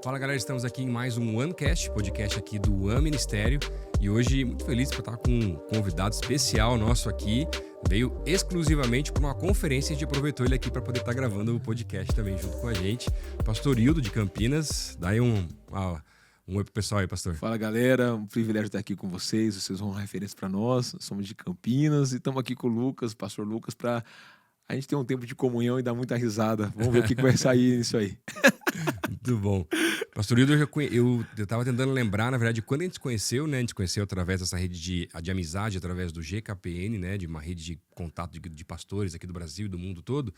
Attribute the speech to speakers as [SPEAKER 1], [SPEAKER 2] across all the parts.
[SPEAKER 1] Fala galera, estamos aqui em mais um OneCast, podcast aqui do One Ministério. E hoje muito feliz por estar com um convidado especial nosso aqui. Veio exclusivamente para uma conferência e a gente aproveitou ele aqui para poder estar gravando o podcast também junto com a gente. Pastor Hildo de Campinas, dá aí um oi pro pessoal aí, pastor.
[SPEAKER 2] Fala galera, um privilégio estar aqui com vocês são uma referência para nós somos de Campinas e estamos aqui com o Lucas, pastor Lucas, para a gente ter um tempo de comunhão e dar muita risada. Vamos ver o que vai sair nisso aí.
[SPEAKER 1] Muito bom. Pastor Hildo, eu estava tentando lembrar, na verdade, quando a gente se conheceu, né? A gente se conheceu através dessa rede de amizade, através do GKPN, né? De uma rede de contato de pastores aqui do Brasil e do mundo todo.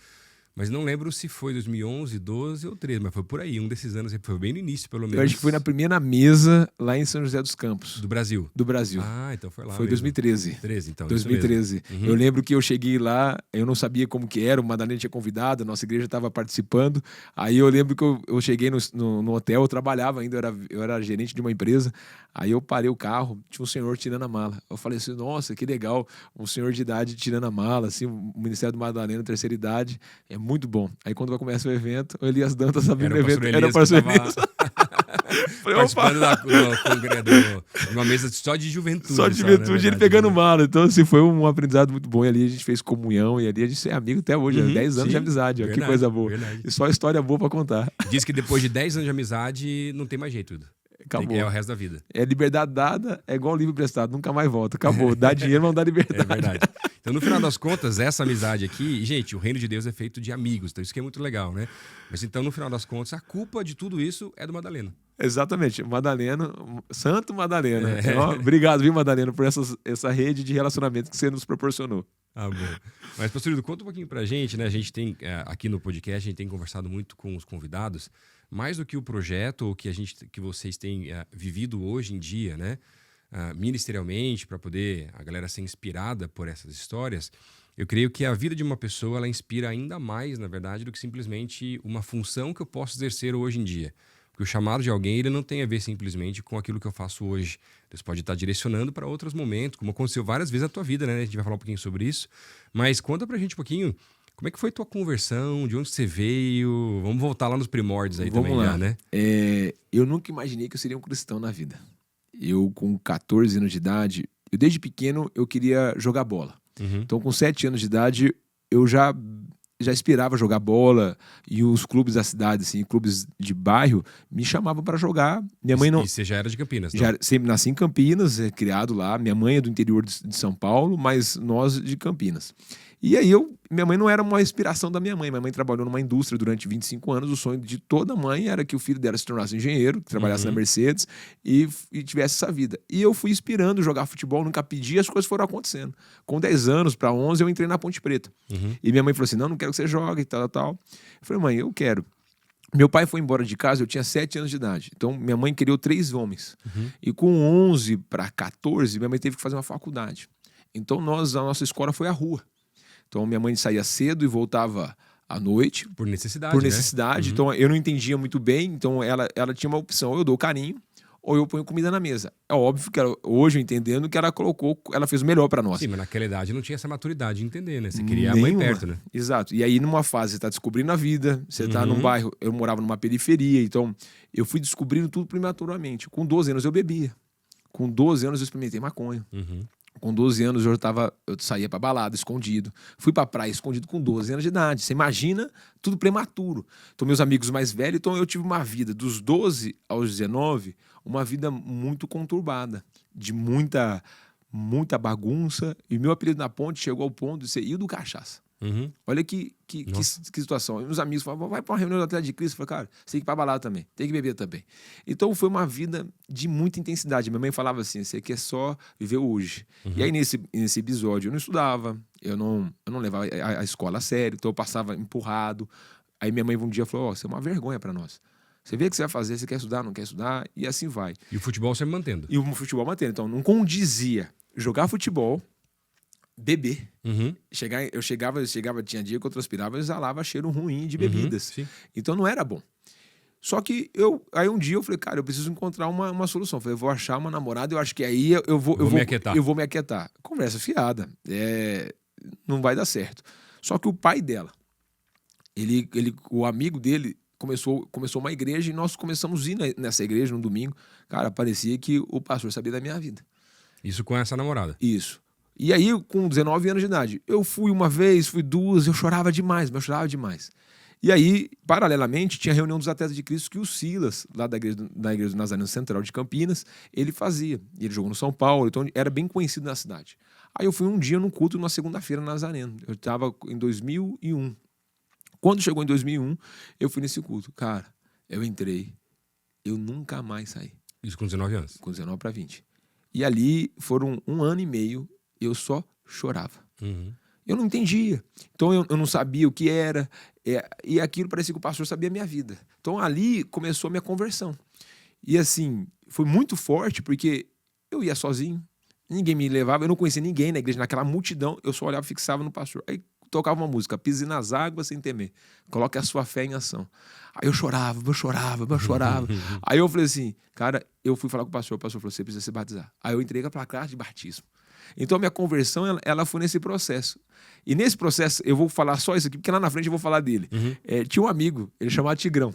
[SPEAKER 1] Mas não lembro se foi 2011, 12 ou 13, mas foi por aí, um desses anos, foi bem no início, pelo menos.
[SPEAKER 2] Eu acho que foi na primeira mesa lá em São José dos Campos.
[SPEAKER 1] Do Brasil?
[SPEAKER 2] Do Brasil.
[SPEAKER 1] Ah, então foi lá
[SPEAKER 2] Foi
[SPEAKER 1] mesmo.
[SPEAKER 2] 2013.
[SPEAKER 1] 13, então.
[SPEAKER 2] 2013.
[SPEAKER 1] Uhum.
[SPEAKER 2] Eu lembro que eu cheguei lá, eu não sabia como que era, o Madalena tinha convidado, a nossa igreja estava participando. Aí eu lembro que eu cheguei no hotel, eu trabalhava ainda, eu era gerente de uma empresa. Aí eu parei o carro, tinha um senhor tirando a mala. Eu falei assim, nossa, que legal, um senhor de idade tirando a mala, assim, o Ministério do Madalena, terceira idade, é muito bom. Aí quando vai começar o evento, o Elias Dantas abrindo o evento, era o pastor Elias.
[SPEAKER 1] Participando de uma mesa só de juventude.
[SPEAKER 2] Só de juventude, ele pegando mala. Então, assim, foi um aprendizado muito bom. E ali a gente fez comunhão, e ali a gente é amigo até hoje, 10 anos de amizade. Verdade, que coisa boa. Verdade. E só história boa pra contar.
[SPEAKER 1] Diz que depois de 10 anos de amizade, não tem mais jeito, tudo.
[SPEAKER 2] Acabou.
[SPEAKER 1] É o resto da vida.
[SPEAKER 2] É liberdade dada, é igual livro emprestado, nunca mais volta. Acabou. Dá dinheiro, mas não dá liberdade.
[SPEAKER 1] É verdade. Então, no final das contas, essa amizade aqui... Gente, o reino de Deus é feito de amigos, então isso que é muito legal, né? Mas então, no final das contas, a culpa de tudo isso é do Madalena.
[SPEAKER 2] Exatamente. Madalena, Santo Madalena. Obrigado, viu, Madalena, por essa rede de relacionamento que você nos proporcionou.
[SPEAKER 1] Ah, bom. Mas, pastor Hildo, conta um pouquinho pra gente, né? A gente tem, aqui no podcast, a gente tem conversado muito com os convidados, mais do que o projeto ou que vocês têm vivido hoje em dia, né? Ministerialmente, para poder a galera ser inspirada por essas histórias, eu creio que a vida de uma pessoa ela inspira ainda mais, na verdade, do que simplesmente uma função que eu posso exercer hoje em dia. Porque o chamado de alguém ele não tem a ver simplesmente com aquilo que eu faço hoje. Deus pode estar direcionando para outros momentos, como aconteceu várias vezes na tua vida, né? A gente vai falar um pouquinho sobre isso. Mas conta pra gente um pouquinho como é que foi tua conversão, de onde você veio. Vamos voltar lá nos primórdios aí. Vamos também, lá. Né?
[SPEAKER 2] Eu nunca imaginei que eu seria um cristão na vida. Eu, com 14 anos de idade, desde pequeno, eu queria jogar bola. Uhum. Então, com 7 anos de idade, eu já aspirava a jogar bola e os clubes da cidade, assim, clubes de bairro, me chamavam para jogar. Minha mãe não...
[SPEAKER 1] E você já era de Campinas?
[SPEAKER 2] Sempre nasci em Campinas, criado lá. Minha mãe é do interior de São Paulo, mas nós de Campinas. E aí minha mãe não era uma inspiração da minha mãe. Minha mãe trabalhou numa indústria durante 25 anos. O sonho de toda mãe era que o filho dela se tornasse engenheiro, que trabalhasse na Mercedes e tivesse essa vida. E eu fui inspirando jogar futebol, nunca pedi, as coisas foram acontecendo. Com 10 anos para 11, eu entrei na Ponte Preta. E minha mãe falou assim, não quero que você jogue e tal. Eu falei, mãe, eu quero. Meu pai foi embora de casa, eu tinha 7 anos de idade. Então, minha mãe criou 3 homens. E com 11 para 14, minha mãe teve que fazer uma faculdade. Então, a nossa escola foi à rua. Então, minha mãe saía cedo e voltava à noite.
[SPEAKER 1] Por necessidade.
[SPEAKER 2] Né? Então, eu não entendia muito bem. Então, ela tinha uma opção. Ou eu dou carinho, ou eu ponho comida na mesa. É óbvio que hoje, entendendo que ela fez o melhor para nós.
[SPEAKER 1] Sim, mas naquela idade não tinha essa maturidade de entender, né? Você queria a mãe perto, né?
[SPEAKER 2] Exato. E aí, numa fase, você tá descobrindo a vida. Você tá num bairro... Eu morava numa periferia. Então, eu fui descobrindo tudo prematuramente. Com 12 anos, eu bebia. Com 12 anos, eu experimentei maconha. Com 12 anos eu saía pra balada, escondido. Fui pra praia escondido com 12 anos de idade. Você imagina tudo prematuro. Então, meus amigos mais velhos, então eu tive uma vida dos 12 aos 19, uma vida muito conturbada, de muita bagunça. E meu apelido na ponte chegou ao ponto de ser Hildo Cachaça. Olha que situação. E meus amigos falavam, vai pra uma reunião do Atlético de Cristo. Eu falei, cara, você tem que ir pra balada também, tem que beber também. Então foi uma vida de muita intensidade. Minha mãe falava assim, você quer só viver hoje. E aí nesse episódio eu não estudava, eu não levava a escola a sério, então eu passava empurrado. Aí minha mãe um dia falou, você é uma vergonha pra nós. Você vê o que você vai fazer, você quer estudar, não quer estudar, e assim vai.
[SPEAKER 1] E o futebol sempre mantendo.
[SPEAKER 2] Então não condizia jogar futebol, beber. Eu chegava, tinha dia que eu transpirava e exalava cheiro ruim de bebidas. Então não era bom. Só que aí um dia eu falei, cara, eu preciso encontrar uma solução. Eu falei, eu vou achar uma namorada, eu acho que aí eu vou me aquietar. Conversa fiada. Não vai dar certo. Só que o pai dela, o amigo dele, começou uma igreja e nós começamos a ir nessa igreja no domingo. Cara, parecia que o pastor sabia da minha vida.
[SPEAKER 1] Isso com essa namorada?
[SPEAKER 2] Isso. E aí, com 19 anos de idade, eu fui uma vez, fui duas, eu chorava demais, mas eu chorava demais. E aí, paralelamente, tinha a reunião dos atletas de Cristo que o Silas, lá da igreja do Nazareno Central de Campinas, ele fazia. E ele jogou no São Paulo, então era bem conhecido na cidade. Aí eu fui um dia num culto, numa segunda-feira, no Nazareno. Eu estava em 2001. Quando chegou em 2001, eu fui nesse culto. Cara, eu entrei, eu nunca mais saí.
[SPEAKER 1] Isso com 19 anos?
[SPEAKER 2] Com 19 para 20. E ali foram 1 ano e meio, eu só chorava.
[SPEAKER 1] Uhum.
[SPEAKER 2] Eu não entendia. Então eu não sabia o que era. E aquilo parecia que o pastor sabia a minha vida. Então ali começou a minha conversão. E assim, foi muito forte porque eu ia sozinho, ninguém me levava, eu não conhecia ninguém na igreja, naquela multidão, eu só olhava e fixava no pastor. Aí tocava uma música, Pise nas águas sem temer, coloque a sua fé em ação. Aí eu chorava. Aí eu falei assim, cara, eu fui falar com o pastor falou, você precisa se batizar. Aí eu entreguei para a classe de batismo. Então a minha conversão, ela foi nesse processo. E nesse processo, eu vou falar só isso aqui, porque lá na frente eu vou falar dele. Tinha um amigo, ele chamava Tigrão.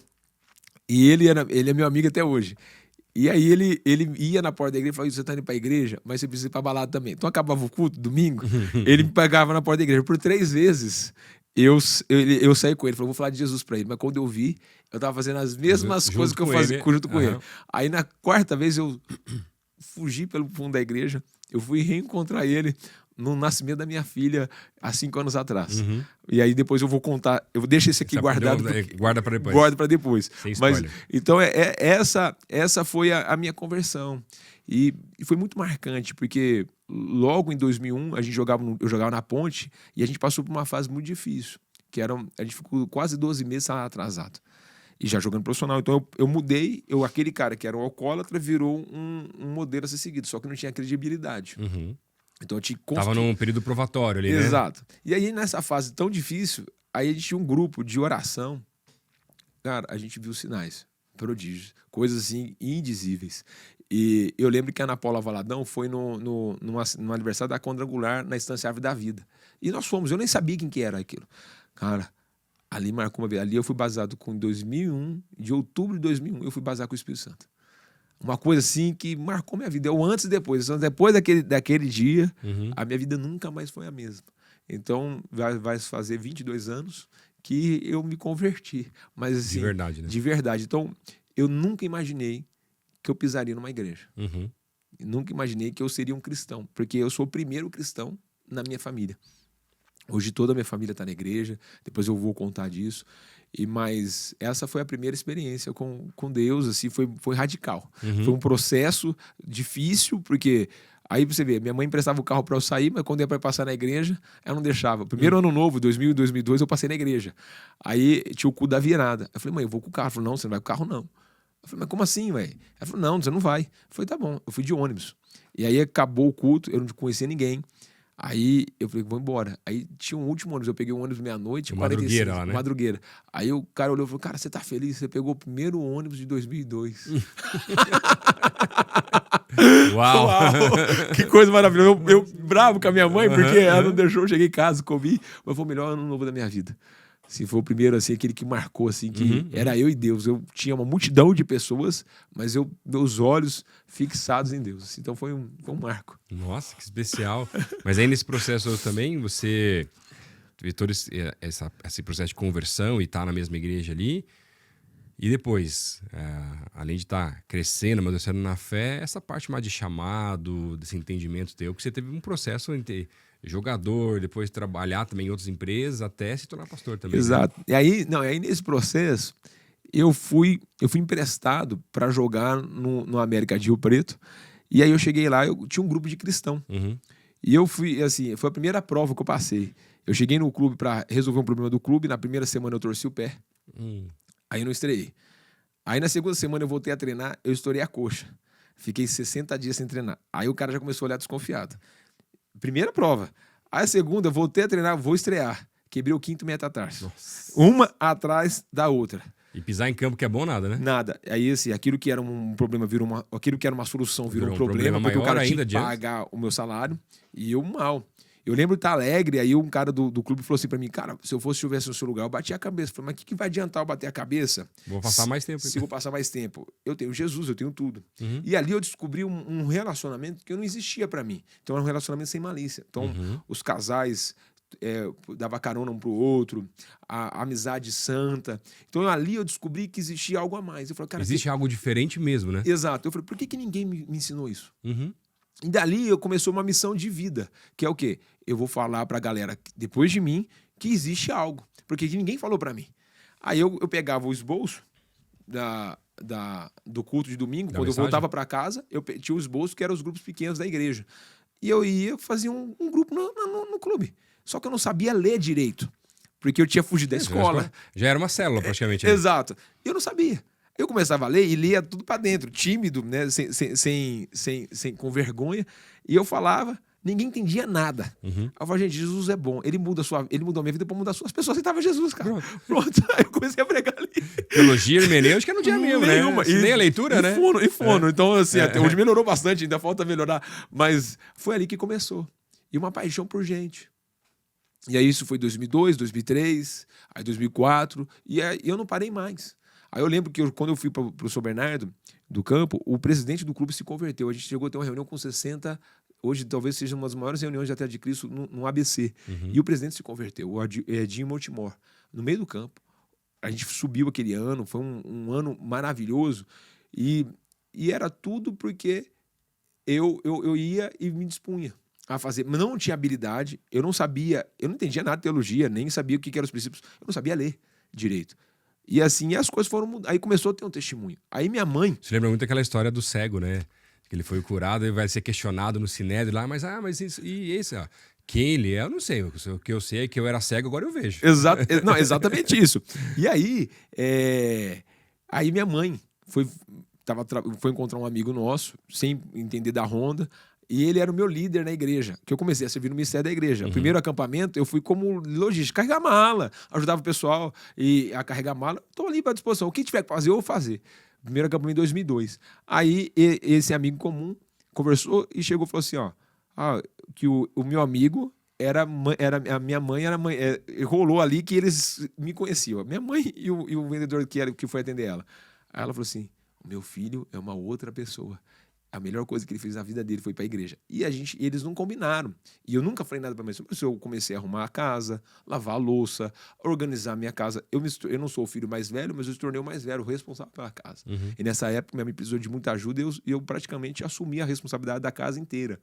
[SPEAKER 2] E ele é meu amigo até hoje. E aí ele ia na porta da igreja e falava, você tá indo pra igreja, mas você precisa ir pra balada também. Então acabava o culto, domingo, ele me pegava na porta da igreja. Por 3 vezes, eu saí com ele, falei, vou falar de Jesus pra ele. Mas quando eu vi, eu tava fazendo as mesmas coisas que eu fazia junto com ele. Aí na 4ª vez eu fugi pelo fundo da igreja, eu fui reencontrar ele no nascimento da minha filha há 5 anos atrás. E aí depois eu vou contar, eu deixo esse aqui guardado.
[SPEAKER 1] Guarda para depois.
[SPEAKER 2] Guarda para depois.
[SPEAKER 1] Sem spoiler.
[SPEAKER 2] Mas, então essa foi a minha conversão. E foi muito marcante, porque logo em 2001 eu jogava na Ponte e a gente passou por uma fase muito difícil, que a gente ficou quase 12 meses atrasado. E já jogando profissional. Então eu mudei, aquele cara que era um alcoólatra virou um modelo a ser seguido, só que não tinha credibilidade. Então eu tinha
[SPEAKER 1] Tava num período provatório ali, né?
[SPEAKER 2] Exato. E aí nessa fase tão difícil, aí a gente tinha um grupo de oração. Cara, a gente viu sinais, prodígios, coisas assim indizíveis. E eu lembro que a Ana Paula Valadão foi no aniversário da Quadrangular na Estância Árvore da Vida. E nós fomos, eu nem sabia quem que era aquilo. Cara, ali marcou uma vez. Ali eu fui batizado com 2001, de outubro de 2001, eu fui batizado com o Espírito Santo. Uma coisa assim que marcou minha vida. Eu antes e depois. Então, depois daquele dia, a minha vida nunca mais foi a mesma. Então, vai fazer 22 anos que eu me converti. Mas, assim,
[SPEAKER 1] de verdade, né?
[SPEAKER 2] De verdade. Então, eu nunca imaginei que eu pisaria numa igreja. Nunca imaginei que eu seria um cristão. Porque eu sou o primeiro cristão na minha família. Hoje toda a minha família está na igreja. Depois eu vou contar disso. Mas essa foi a primeira experiência com Deus, assim, foi radical. Foi um processo difícil, porque aí você vê, minha mãe emprestava o carro para eu sair, mas quando ia para passar na igreja, ela não deixava. Primeiro ano novo, 2000 e 2002, eu passei na igreja. Aí tinha o cu da virada. Eu falei, mãe, eu vou com o carro. Ela falou, não, você não vai com o carro, não. Eu falei, mas como assim, velho? Ela falou, não, você não vai. Eu falei, tá bom. Eu fui de ônibus. E aí acabou o culto, eu não conhecia ninguém. Aí eu falei, vou embora. Aí tinha um último ônibus, eu peguei um ônibus meia-noite,
[SPEAKER 1] Madrugueira lá, né?
[SPEAKER 2] Madrugueira. Aí o cara olhou e falou, cara, você tá feliz? Você pegou o primeiro ônibus de 2002.
[SPEAKER 1] Uau!
[SPEAKER 2] Uau! Que coisa maravilhosa. Eu bravo com a minha mãe, porque ela não deixou, eu cheguei em casa, comi, mas foi o melhor ano novo da minha vida. Assim, foi o primeiro, assim, aquele que marcou, assim, que era eu e Deus. Eu tinha uma multidão de pessoas, mas meus olhos fixados em Deus. Assim, então foi um marco.
[SPEAKER 1] Nossa, que especial. Mas aí nesse processo também, você teve todo esse processo de conversão e tá na mesma igreja ali. E depois, além de estar crescendo, amadurecendo na fé, essa parte mais de chamado, desse entendimento teu, que você teve um processo entre jogador, depois trabalhar também em outras empresas, até se tornar pastor também.
[SPEAKER 2] Exato.
[SPEAKER 1] Né?
[SPEAKER 2] E aí nesse processo, eu fui emprestado para jogar no América de Rio Preto. E aí eu cheguei lá, eu tinha um grupo de cristão. E eu fui, assim, foi a primeira prova que eu passei. Eu cheguei no clube para resolver um problema do clube, na primeira semana eu torci o pé. Aí eu não estreiei. Aí na segunda semana eu voltei a treinar, eu estourei a coxa. Fiquei 60 dias sem treinar. Aí o cara já começou a olhar desconfiado. Primeira prova. Aí a segunda, eu voltei a treinar, vou estrear. Quebrei o 5º metatarso. Uma atrás da outra.
[SPEAKER 1] E pisar em campo que é bom nada, né?
[SPEAKER 2] Nada. Aí, assim, aquilo que era um problema aquilo que era uma solução virou um problema porque
[SPEAKER 1] maior
[SPEAKER 2] o cara
[SPEAKER 1] ainda
[SPEAKER 2] tinha que pagar o meu salário e eu mal. Eu lembro de estar alegre, aí um cara do clube falou assim pra mim, cara, se eu estivesse no seu lugar, eu batia a cabeça. Eu falei, mas o que vai adiantar eu bater a cabeça?
[SPEAKER 1] Vou passar mais tempo.
[SPEAKER 2] Se eu vou passar mais tempo. Eu tenho Jesus, eu tenho tudo.
[SPEAKER 1] Uhum.
[SPEAKER 2] E ali eu descobri um relacionamento que não existia pra mim. Então era um relacionamento sem malícia. Então os casais dava carona um pro outro, a amizade santa. Então ali eu descobri que existia algo a mais. Eu falei, cara,
[SPEAKER 1] existe algo diferente mesmo, né?
[SPEAKER 2] Exato. Eu falei, por que ninguém me ensinou isso?
[SPEAKER 1] Uhum.
[SPEAKER 2] E dali eu começou uma missão de vida, que é o quê? Eu vou falar pra galera, depois de mim, que existe algo. Porque ninguém falou pra mim. Aí eu pegava o esboço do culto de domingo, quando eu voltava pra casa, eu tinha o esboço que eram os grupos pequenos da igreja. E eu ia fazer um grupo no clube. Só que eu não sabia ler direito, porque eu tinha fugido da escola.
[SPEAKER 1] Já era uma célula, praticamente. Né?
[SPEAKER 2] Exato. Eu não sabia. Eu começava a ler e lia tudo pra dentro, tímido, né? Com vergonha. E eu falava, ninguém entendia nada.
[SPEAKER 1] Uhum.
[SPEAKER 2] Eu falava, gente, Jesus é bom. Ele mudou a minha vida pra mudar a sua. As pessoas aceitavam Jesus, cara. Pronto. Aí eu comecei a pregar ali.
[SPEAKER 1] Teologia hermenêutica não tinha mesmo, né? Nem a leitura, né?
[SPEAKER 2] E fono. Então, assim, até hoje melhorou bastante, ainda falta melhorar. Mas foi ali que começou. E uma paixão por gente. E aí isso foi 2002, 2003, aí 2004. E aí eu não parei mais. Aí eu lembro que quando eu fui para o São Bernardo do Campo, o presidente do clube se converteu. A gente chegou a ter uma reunião com 60, hoje talvez seja uma das maiores reuniões de até de Cristo no ABC.
[SPEAKER 1] Uhum.
[SPEAKER 2] E o presidente se converteu, o Edinho Mortimor, no meio do campo. A gente subiu aquele ano, foi um ano maravilhoso. E era tudo porque eu ia e me dispunha a fazer. Mas não tinha habilidade, eu não sabia, eu não entendia nada de teologia, nem sabia o que eram os princípios, eu não sabia ler direito. E assim, as coisas foram mudando. Aí começou a ter um testemunho. Aí minha mãe...
[SPEAKER 1] Você lembra muito daquela história do cego, né? Que ele foi curado e vai ser questionado no Sinédrio lá, mas isso, e esse, ó, quem ele é, eu não sei. O que eu sei é que eu era cego, agora eu vejo.
[SPEAKER 2] Não, exatamente isso. E aí, aí minha mãe foi encontrar um amigo nosso, sem entender da Honda, e ele era o meu líder na igreja, que eu comecei a servir no ministério da igreja. O primeiro acampamento, eu fui como logística, carregar mala, ajudava o pessoal a carregar mala. Estou ali para disposição. O que tiver que fazer, eu vou fazer. Primeiro acampamento em 2002. Aí, esse amigo comum conversou e chegou e falou assim, que o meu amigo a minha mãe, rolou ali que eles me conheciam. Minha mãe e o vendedor que foi atender ela. Aí ela falou assim, o meu filho é uma outra pessoa. A melhor coisa que ele fez na vida dele foi para a igreja. E eles não combinaram. E eu nunca falei nada para minha mãe. Eu comecei a arrumar a casa, lavar a louça, organizar a minha casa. Eu não sou o filho mais velho, mas eu me tornei o mais velho, o responsável pela casa. Uhum. E nessa época, minha mãe precisou de muita ajuda e eu praticamente assumi a responsabilidade da casa inteira.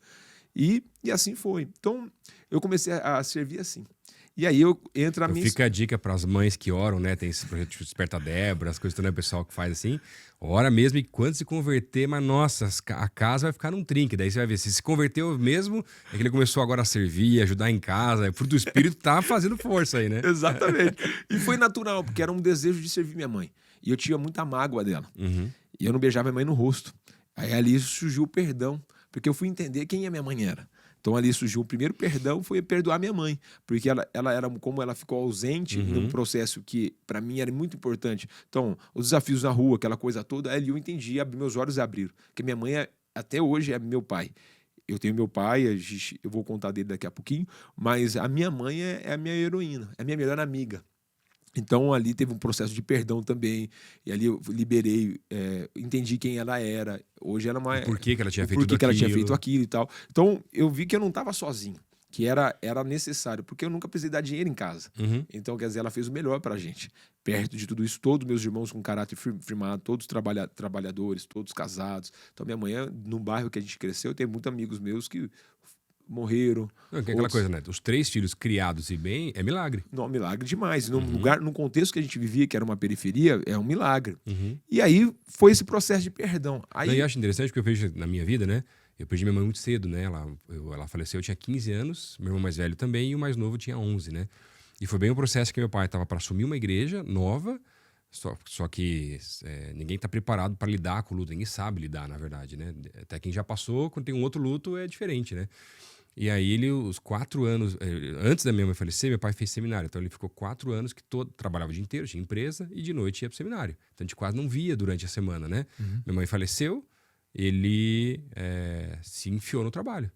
[SPEAKER 2] E assim foi. Então, eu comecei a servir assim. E aí
[SPEAKER 1] Fica a dica para as mães que oram, né? Tem esse projeto de Desperta Débora, as coisas, né? O pessoal que faz assim. Ora mesmo e quando se converter, mas nossa, a casa vai ficar num trinque. Daí você vai ver, se converteu mesmo, é que ele começou agora a servir, ajudar em casa. O fruto do Espírito tá fazendo força aí, né?
[SPEAKER 2] Exatamente. E foi natural, porque era um desejo de servir minha mãe. E eu tinha muita mágoa dela. Uhum. E eu não beijava minha mãe no rosto. Aí ali surgiu o perdão, porque eu fui entender quem a minha mãe era. Então ali surgiu o primeiro perdão, foi perdoar minha mãe, porque ela era, como ela ficou ausente num processo que para mim era muito importante. Então, os desafios na rua, aquela coisa toda, ali eu entendi, meus olhos abriram, porque minha mãe até hoje é meu pai. Eu tenho meu pai, eu vou contar dele daqui a pouquinho, mas a minha mãe é a minha heroína, é a minha melhor amiga. Então, ali teve um processo de perdão também. E ali eu liberei, entendi quem ela era. Hoje ela é uma...
[SPEAKER 1] Por que ela tinha feito
[SPEAKER 2] aquilo. Ela tinha feito aquilo e tal. Então, eu vi que eu não estava sozinho. Que era necessário. Porque eu nunca precisei dar dinheiro em casa. Uhum. Então, quer dizer, ela fez o melhor pra gente. Perto de tudo isso, todos meus irmãos com caráter firmado, todos trabalhadores, todos casados. Então, minha mãe, no bairro que a gente cresceu, eu tenho muitos amigos meus que... morreram.
[SPEAKER 1] Não, que é aquela coisa, né? Os 3 filhos criados e bem, é milagre.
[SPEAKER 2] Não, milagre demais. No contexto que a gente vivia, que era uma periferia, é um milagre. Uhum. E aí foi esse processo de perdão.
[SPEAKER 1] Aí... Eu acho interessante porque eu vejo na minha vida, né? Eu perdi minha mãe muito cedo, né? Ela faleceu, eu tinha 15 anos, meu irmão mais velho também, e o mais novo tinha 11, né? E foi bem um processo que meu pai estava para assumir uma igreja nova, só que ninguém está preparado para lidar com o luto, ninguém sabe lidar, na verdade, né? Até quem já passou, quando tem um outro luto, é diferente, né? E aí os 4 anos, antes da minha mãe falecer, meu pai fez seminário. Então ele ficou 4 anos que trabalhava o dia inteiro, tinha empresa, e de noite ia pro seminário. Então a gente quase não via durante a semana, né? Uhum. Minha mãe faleceu, ele se enfiou no trabalho.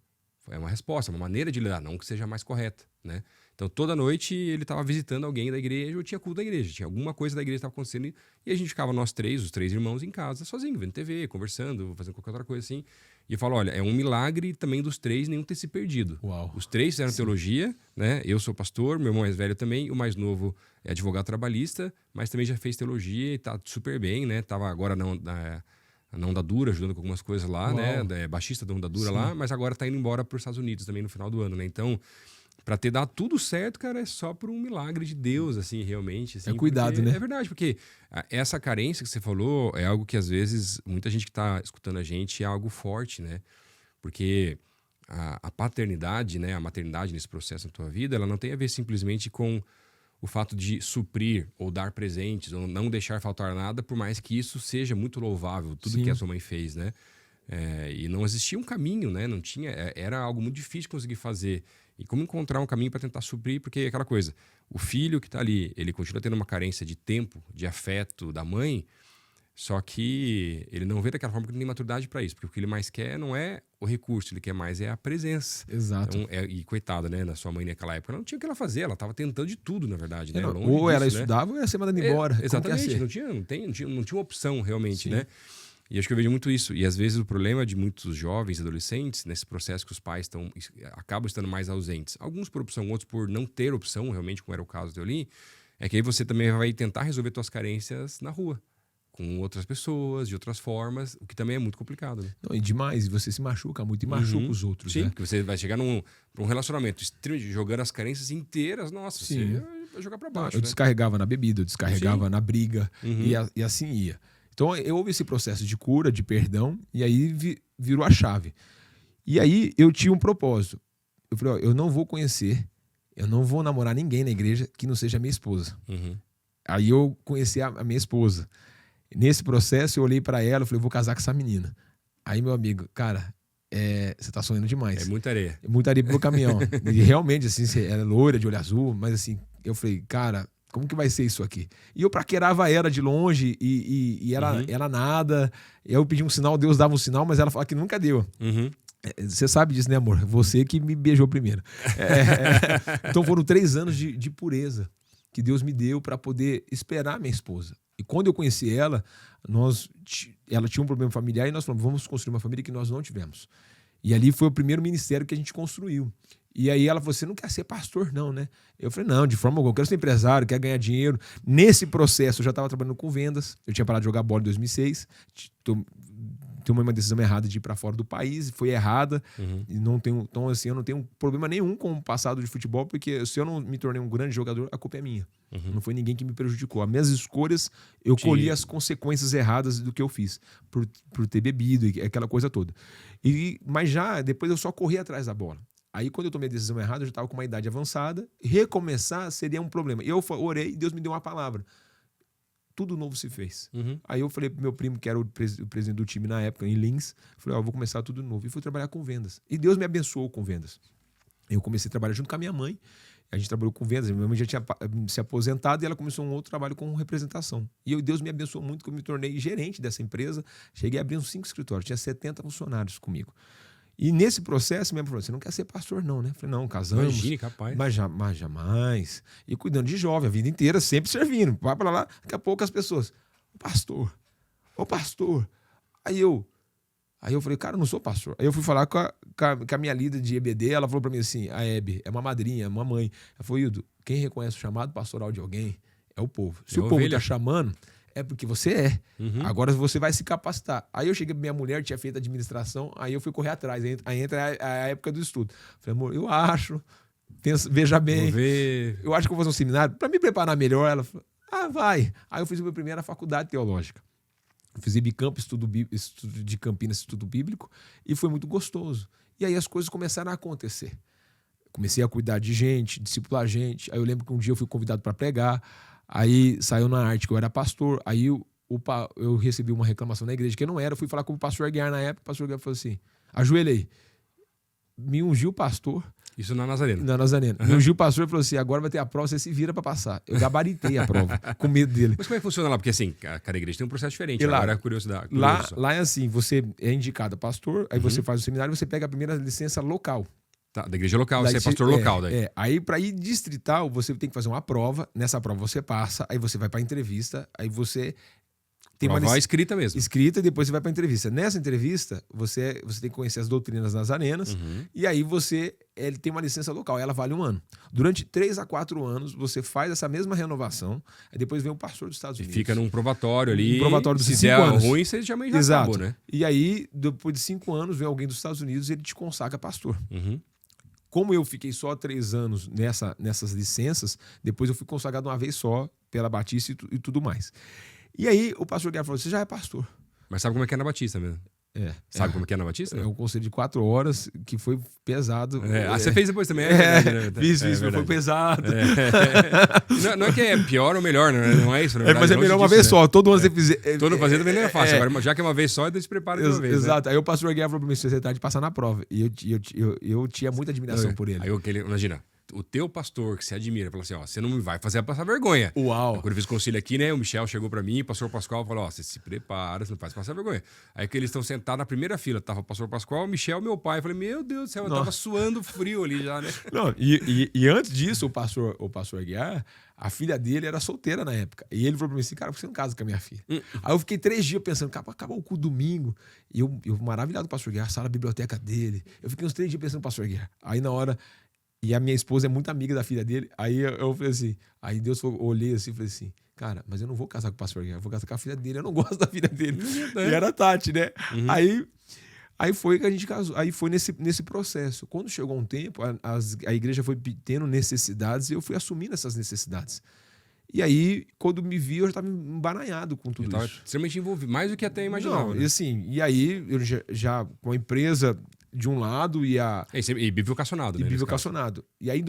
[SPEAKER 1] É uma resposta, uma maneira de lidar, não que seja mais correta, né? Então, toda noite ele estava visitando alguém da igreja ou tinha culto da igreja. Tinha alguma coisa da igreja que estava acontecendo e a gente ficava os três irmãos em casa, sozinho, vendo TV, conversando, fazendo qualquer outra coisa assim. E eu falo, olha, é um milagre também dos três nenhum ter se perdido.
[SPEAKER 2] Uau.
[SPEAKER 1] Os três fizeram teologia, né? Eu sou pastor, meu irmão mais velho também, o mais novo é advogado trabalhista, mas também já fez teologia e tá super bem, né? Tava agora na Onda Dura, ajudando com algumas coisas lá,
[SPEAKER 2] Uau.
[SPEAKER 1] né? Baixista da Onda Dura lá, mas agora tá indo embora para os Estados Unidos também no final do ano, né? Então, para ter dado tudo certo, cara, é só por um milagre de Deus, assim, realmente. Assim,
[SPEAKER 2] é cuidado, né?
[SPEAKER 1] É verdade, porque essa carência que você falou é algo que, às vezes, muita gente que tá escutando a gente é algo forte, né? Porque a paternidade, né, a maternidade nesse processo na tua vida, ela não tem a ver simplesmente com o fato de suprir ou dar presentes ou não deixar faltar nada, por mais que isso seja muito louvável, tudo que a sua mãe fez, né? E não existia um caminho, né? Não tinha, era algo muito difícil de conseguir fazer. E como encontrar um caminho para tentar suprir, porque aquela coisa, o filho que está ali, ele continua tendo uma carência de tempo, de afeto da mãe, só que ele não vê daquela forma que não tem maturidade para isso, porque o que ele mais quer não é o recurso, ele quer mais a presença.
[SPEAKER 2] Exato.
[SPEAKER 1] Então, e coitada, né, na sua mãe naquela época, ela não tinha o que ela fazer, ela estava tentando de tudo, na verdade, né?
[SPEAKER 2] Ou ela estudava ou ia ser mandada embora.
[SPEAKER 1] Exatamente, não tinha opção realmente, né? E acho que eu vejo muito isso. E às vezes o problema de muitos jovens, adolescentes, nesse processo que os pais acabam estando mais ausentes, alguns por opção, outros por não ter opção, realmente, como era o caso de Euli, é que aí você também vai tentar resolver suas carências na rua, com outras pessoas, de outras formas, o que também é muito complicado, né?
[SPEAKER 2] Não, e demais, você se machuca muito e machuca os outros,
[SPEAKER 1] Sim,
[SPEAKER 2] né?
[SPEAKER 1] porque você vai chegar pra um relacionamento jogando as carências inteiras, nossa, você vai jogar pra baixo,
[SPEAKER 2] eu
[SPEAKER 1] né?
[SPEAKER 2] descarregava na bebida, eu descarregava na briga, e assim ia. Então, houve esse processo de cura, de perdão, e aí virou a chave. E aí, eu tinha um propósito. Eu falei, ó, eu não vou conhecer, eu não vou namorar ninguém na igreja que não seja minha esposa. Aí eu conheci a minha esposa. Nesse processo, eu olhei pra ela e falei, eu vou casar com essa menina. Aí, meu amigo, cara, você tá sonhando demais.
[SPEAKER 1] É muita areia.
[SPEAKER 2] É muita areia pro meu caminhão. E realmente, assim, ela é loira, de olho azul, mas assim, eu falei, cara, como que vai ser isso aqui? E eu paquerava ela de longe e ela nada. Eu pedi um sinal, Deus dava um sinal, mas ela falava que nunca deu. Você sabe disso, né, amor? Você que me beijou primeiro. Então foram 3 anos de pureza que Deus me deu para poder esperar minha esposa. E quando eu conheci ela, ela tinha um problema familiar e nós falamos, vamos construir uma família que nós não tivemos. E ali foi o primeiro ministério que a gente construiu. E aí ela falou, você não quer ser pastor não, né? Eu falei, não, de forma alguma, eu quero ser empresário, quero ganhar dinheiro. Nesse processo eu já estava trabalhando com vendas, eu tinha parado de jogar bola em 2006, tomei uma decisão errada de ir para fora do país, foi errada, e não tenho, então assim, eu não tenho problema nenhum com o passado de futebol, porque se eu não me tornei um grande jogador, a culpa é minha. Não foi ninguém que me prejudicou. As minhas escolhas, eu colhi as consequências erradas do que eu fiz, por ter bebido e aquela coisa toda. Mas já, depois eu só corri atrás da bola. Aí, quando eu tomei a decisão errada, eu já estava com uma idade avançada. Recomeçar seria um problema. Eu orei e Deus me deu uma palavra. Tudo novo se fez. Aí eu falei pro meu primo, que era o presidente do time na época, em Lins, falei, ó, vou começar tudo novo. E fui trabalhar com vendas. E Deus me abençoou com vendas. Eu comecei a trabalhar junto com a minha mãe. A gente trabalhou com vendas. Minha mãe já tinha se aposentado e ela começou um outro trabalho com representação. E Deus me abençoou muito, que eu me tornei gerente dessa empresa. Cheguei a abrir uns 5 escritórios. Tinha 70 funcionários comigo. E nesse processo, minha mãe falou, você não quer ser pastor não, né? Eu falei, não, casamos.
[SPEAKER 1] Imagine, capaz.
[SPEAKER 2] Mas jamais. E cuidando de jovem, a vida inteira, sempre servindo. Vai pra lá, daqui a pouco as pessoas, ô pastor. Aí eu falei, cara, eu não sou pastor. Aí eu fui falar com a minha líder de EBD, ela falou pra mim assim, a Hebe, é uma madrinha, é uma mãe. Ela falou, Hildo, quem reconhece o chamado pastoral de alguém é o povo. Se o povo tá chamando, é porque você é. Agora você vai se capacitar. Aí eu cheguei pra minha mulher, tinha feito administração, aí eu fui correr atrás. Aí entra a época do estudo. Falei, amor, eu acho, veja bem, eu acho que eu vou fazer um seminário pra me preparar melhor. Ela falou, vai. Aí eu fiz a minha primeira faculdade teológica. Eu fiz Ibicamp, estudo de Campinas, estudo bíblico, e foi muito gostoso. E aí as coisas começaram a acontecer. Comecei a cuidar de gente, discipular gente. Aí eu lembro que um dia eu fui convidado para pregar. Aí saiu na arte que eu era pastor. Aí eu recebi uma reclamação na igreja que eu não era. Eu fui falar com o pastor Aguiar na época. O pastor Aguiar falou assim, ajoelhei. Me ungiu pastor.
[SPEAKER 1] Isso na Nazareno.
[SPEAKER 2] Na Nazareno. Meu Gil pastor falou assim, agora vai ter a prova, você se vira pra passar. Eu gabaritei a prova, com medo dele.
[SPEAKER 1] Mas como é que funciona lá? Porque assim, cada igreja tem um processo diferente.
[SPEAKER 2] E lá,
[SPEAKER 1] agora é curiosidade.
[SPEAKER 2] Lá é assim, você é indicado a pastor, aí você faz o seminário, você pega a primeira licença local.
[SPEAKER 1] Tá, da igreja local, você é pastor local daí.
[SPEAKER 2] Aí para ir distrital, você tem que fazer uma prova, nessa prova você passa, aí você vai pra entrevista, aí você...
[SPEAKER 1] Tem uma escrita mesmo.
[SPEAKER 2] Escrita e depois você vai para entrevista. Nessa entrevista, você tem que conhecer as doutrinas nazarenas e aí ele tem uma licença local, ela vale 1 ano. Durante 3 a 4 anos, você faz essa mesma renovação, aí depois vem o pastor dos Estados Unidos.
[SPEAKER 1] E fica num provatório ali.
[SPEAKER 2] Um provatório dos 5
[SPEAKER 1] se
[SPEAKER 2] anos.
[SPEAKER 1] Se ruim, você já
[SPEAKER 2] Exato.
[SPEAKER 1] acabou, né?
[SPEAKER 2] E aí, depois de 5 anos, vem alguém dos Estados Unidos e ele te consagra pastor. Como eu fiquei só 3 anos nessas licenças, depois eu fui consagrado uma vez só pela Batista e tudo mais. E aí o pastor Guerra falou, você já é pastor.
[SPEAKER 1] Mas sabe como é que é na Batista mesmo? Sabe como é que é na Batista?
[SPEAKER 2] É um conselho de 4 horas que foi pesado.
[SPEAKER 1] Você fez depois também?
[SPEAKER 2] Fiz, foi pesado.
[SPEAKER 1] Não é que é pior ou melhor, não é isso? Verdade,
[SPEAKER 2] mas é melhor uma vez só. Todo ano você fizer.
[SPEAKER 1] Todo fazer também não é fácil. Agora, já que é uma vez só, então se prepara de uma vez.
[SPEAKER 2] Exato.
[SPEAKER 1] Né?
[SPEAKER 2] Aí o pastor Guerra falou pra mim, você tá de passar na prova. E eu tinha muita admiração por ele.
[SPEAKER 1] Aí imagina, o teu pastor que você admira, falou assim, ó, você não me vai fazer passar vergonha.
[SPEAKER 2] Uau.
[SPEAKER 1] Aí, quando eu fiz concílio aqui, né, o Michel chegou pra mim, o pastor Pascoal falou, ó, você se prepara, você não faz passar vergonha. Aí que eles estão sentados na primeira fila, tava o pastor Pascoal, o Michel, meu pai. Eu falei, meu Deus do céu, eu tava suando frio ali já, né?
[SPEAKER 2] Não, e antes disso, o pastor Guiar, a filha dele era solteira na época. E ele falou pra mim assim, cara, por que você não casa com a minha filha? Aí eu fiquei 3 dias pensando, cara, acabou o cu domingo. E eu maravilhado com o pastor Guiar, sala da biblioteca dele. Eu fiquei uns 3 dias pensando no pastor Guiar. Aí na hora... E a minha esposa é muito amiga da filha dele. Aí eu falei assim, aí Deus olhei assim e falei assim, cara, mas eu não vou casar com o pastor Guiar, eu vou casar com a filha dele, eu não gosto da filha dele. E era a Tati, né? Aí foi que a gente casou. Aí foi nesse processo. Quando chegou um tempo, a igreja foi tendo necessidades e eu fui assumindo essas necessidades. E aí, quando me vi, eu já estava embananhado com tudo isso.
[SPEAKER 1] Extremamente envolvido, mais do que até imaginava.
[SPEAKER 2] Não,
[SPEAKER 1] né?
[SPEAKER 2] E aí, eu já com a empresa de um lado e
[SPEAKER 1] bivocacionado, né?
[SPEAKER 2] E bivocacionado. E aí,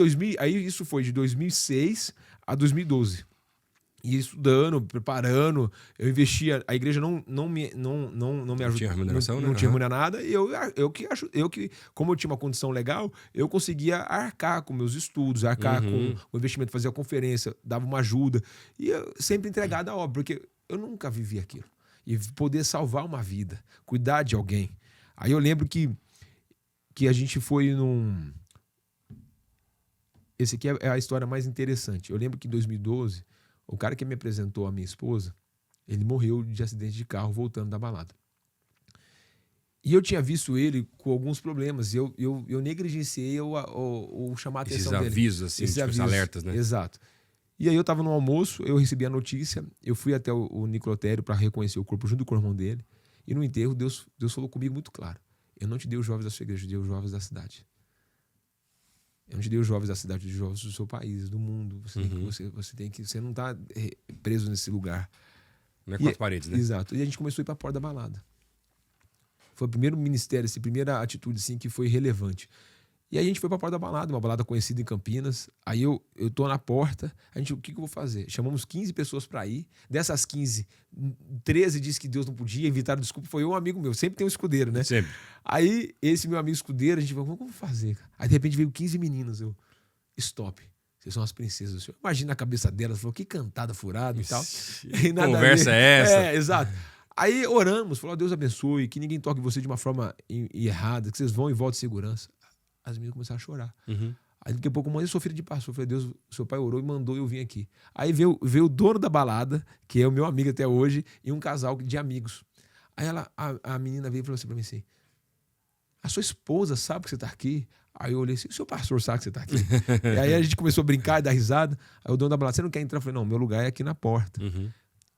[SPEAKER 2] isso foi de 2006 a 2012. E estudando, preparando, eu investia. A igreja não me ajudou.
[SPEAKER 1] Tinha remuneração,
[SPEAKER 2] não tinha remuneração nada. E eu que, como eu tinha uma condição legal, eu conseguia arcar com meus estudos, arcar com o investimento, fazia conferência, dava uma ajuda. E eu sempre entregado a obra, porque eu nunca vivi aquilo. E poder salvar uma vida, cuidar de alguém. Aí eu lembro que a gente foi num... Esse aqui é a história mais interessante. Eu lembro que em 2012, o cara que me apresentou a minha esposa, ele morreu de acidente de carro voltando da balada. E eu tinha visto ele com alguns problemas. E eu negligenciei ou chamar a atenção dele.
[SPEAKER 1] Esses avisos, alertas, né?
[SPEAKER 2] Exato. E aí eu estava no almoço, eu recebi a notícia, eu fui até o necrotério para reconhecer o corpo junto com o irmão dele. E no enterro, Deus falou comigo muito claro. Eu não te dei os jovens da sua igreja, eu te dei os jovens da cidade. Eu não te dei os jovens da cidade, eu te dei os jovens do seu país, do mundo. Você não está preso nesse lugar.
[SPEAKER 1] Não é 4 paredes, né?
[SPEAKER 2] Exato. E a gente começou a ir para a porta da balada. Foi o primeiro ministério, essa primeira atitude assim, que foi relevante. E aí a gente foi para a porta da balada, uma balada conhecida em Campinas. Aí eu tô na porta, o que eu vou fazer? Chamamos 15 pessoas para ir. Dessas 15, 13 disse que Deus não podia, inventaram desculpa. Foi um amigo meu, sempre tem um escudeiro, né?
[SPEAKER 1] Sempre.
[SPEAKER 2] Aí esse meu amigo escudeiro, a gente falou, como fazer? Cara? Aí de repente veio 15 meninas, stop. Vocês são as princesas do Senhor. Imagina a cabeça delas, falou, que cantada furada e tal.
[SPEAKER 1] E nada conversa é essa?
[SPEAKER 2] Exato. Aí oramos, falou, Deus abençoe, que ninguém toque você de uma forma errada, que vocês vão e voltem em segurança. As meninas começaram a chorar. Aí daqui a pouco, mãe, eu sou filho de pastor. Eu falei, Deus, seu pai orou e mandou eu vim aqui. Aí veio o dono da balada, que é o meu amigo até hoje, e um casal de amigos. Aí a menina veio e falou assim pra mim assim, a sua esposa sabe que você tá aqui? Aí eu olhei assim, o seu pastor sabe que você tá aqui? E aí a gente começou a brincar e dar risada. Aí o dono da balada, você não quer entrar? Eu falei, não, meu lugar é aqui na porta.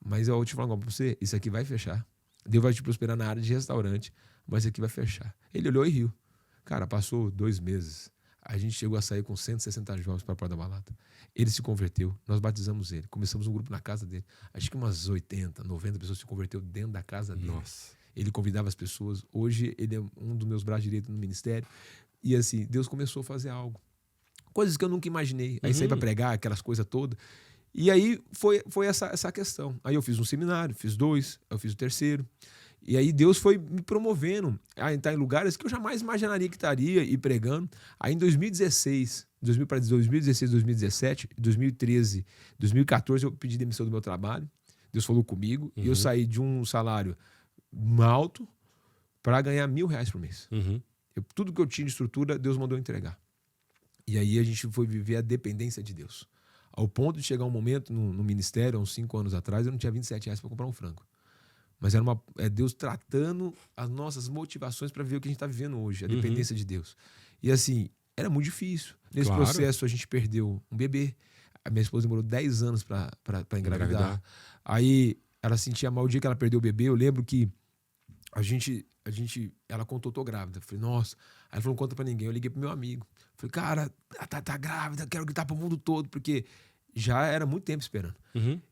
[SPEAKER 2] Mas eu vou te falar agora pra você, isso aqui vai fechar. Deus vai te prosperar na área de restaurante, mas isso aqui vai fechar. Ele olhou e riu. Cara, passou 2 meses. A gente chegou a sair com 160 jovens para a porta da balada. Ele se converteu, nós batizamos ele. Começamos um grupo na casa dele. Acho que umas 80, 90 pessoas se converteu dentro da casa dele.
[SPEAKER 1] Nossa.
[SPEAKER 2] Ele convidava as pessoas. Hoje ele é um dos meus braços direitos no ministério. E assim, Deus começou a fazer algo. Coisas que eu nunca imaginei. Aí saí para pregar, aquelas coisas todas. E aí foi essa questão. Aí eu fiz um seminário, fiz 2, eu fiz o 3º. E aí Deus foi me promovendo a entrar em lugares que eu jamais imaginaria que estaria e pregando. Aí em 2016, 2017, 2013, 2014 eu pedi demissão do meu trabalho. Deus falou comigo e eu saí de um salário alto para ganhar R$1.000 por mês. Tudo que eu tinha de estrutura, Deus mandou entregar. E aí a gente foi viver a dependência de Deus. Ao ponto de chegar um momento no ministério, há uns 5 anos atrás, eu não tinha R$27 para comprar um frango. Mas era Deus tratando as nossas motivações para viver o que a gente está vivendo hoje, a dependência de Deus. E assim, era muito difícil. Nesse processo, a gente perdeu um bebê. A minha esposa demorou 10 anos para engravidar. Aí ela sentia mal o dia que ela perdeu o bebê. Eu lembro que ela contou, tô grávida. Eu falei, nossa. Aí ela falou, não conta pra ninguém. Eu liguei pro meu amigo. Falei, cara, tá grávida, quero gritar pro mundo todo, porque já era muito tempo esperando.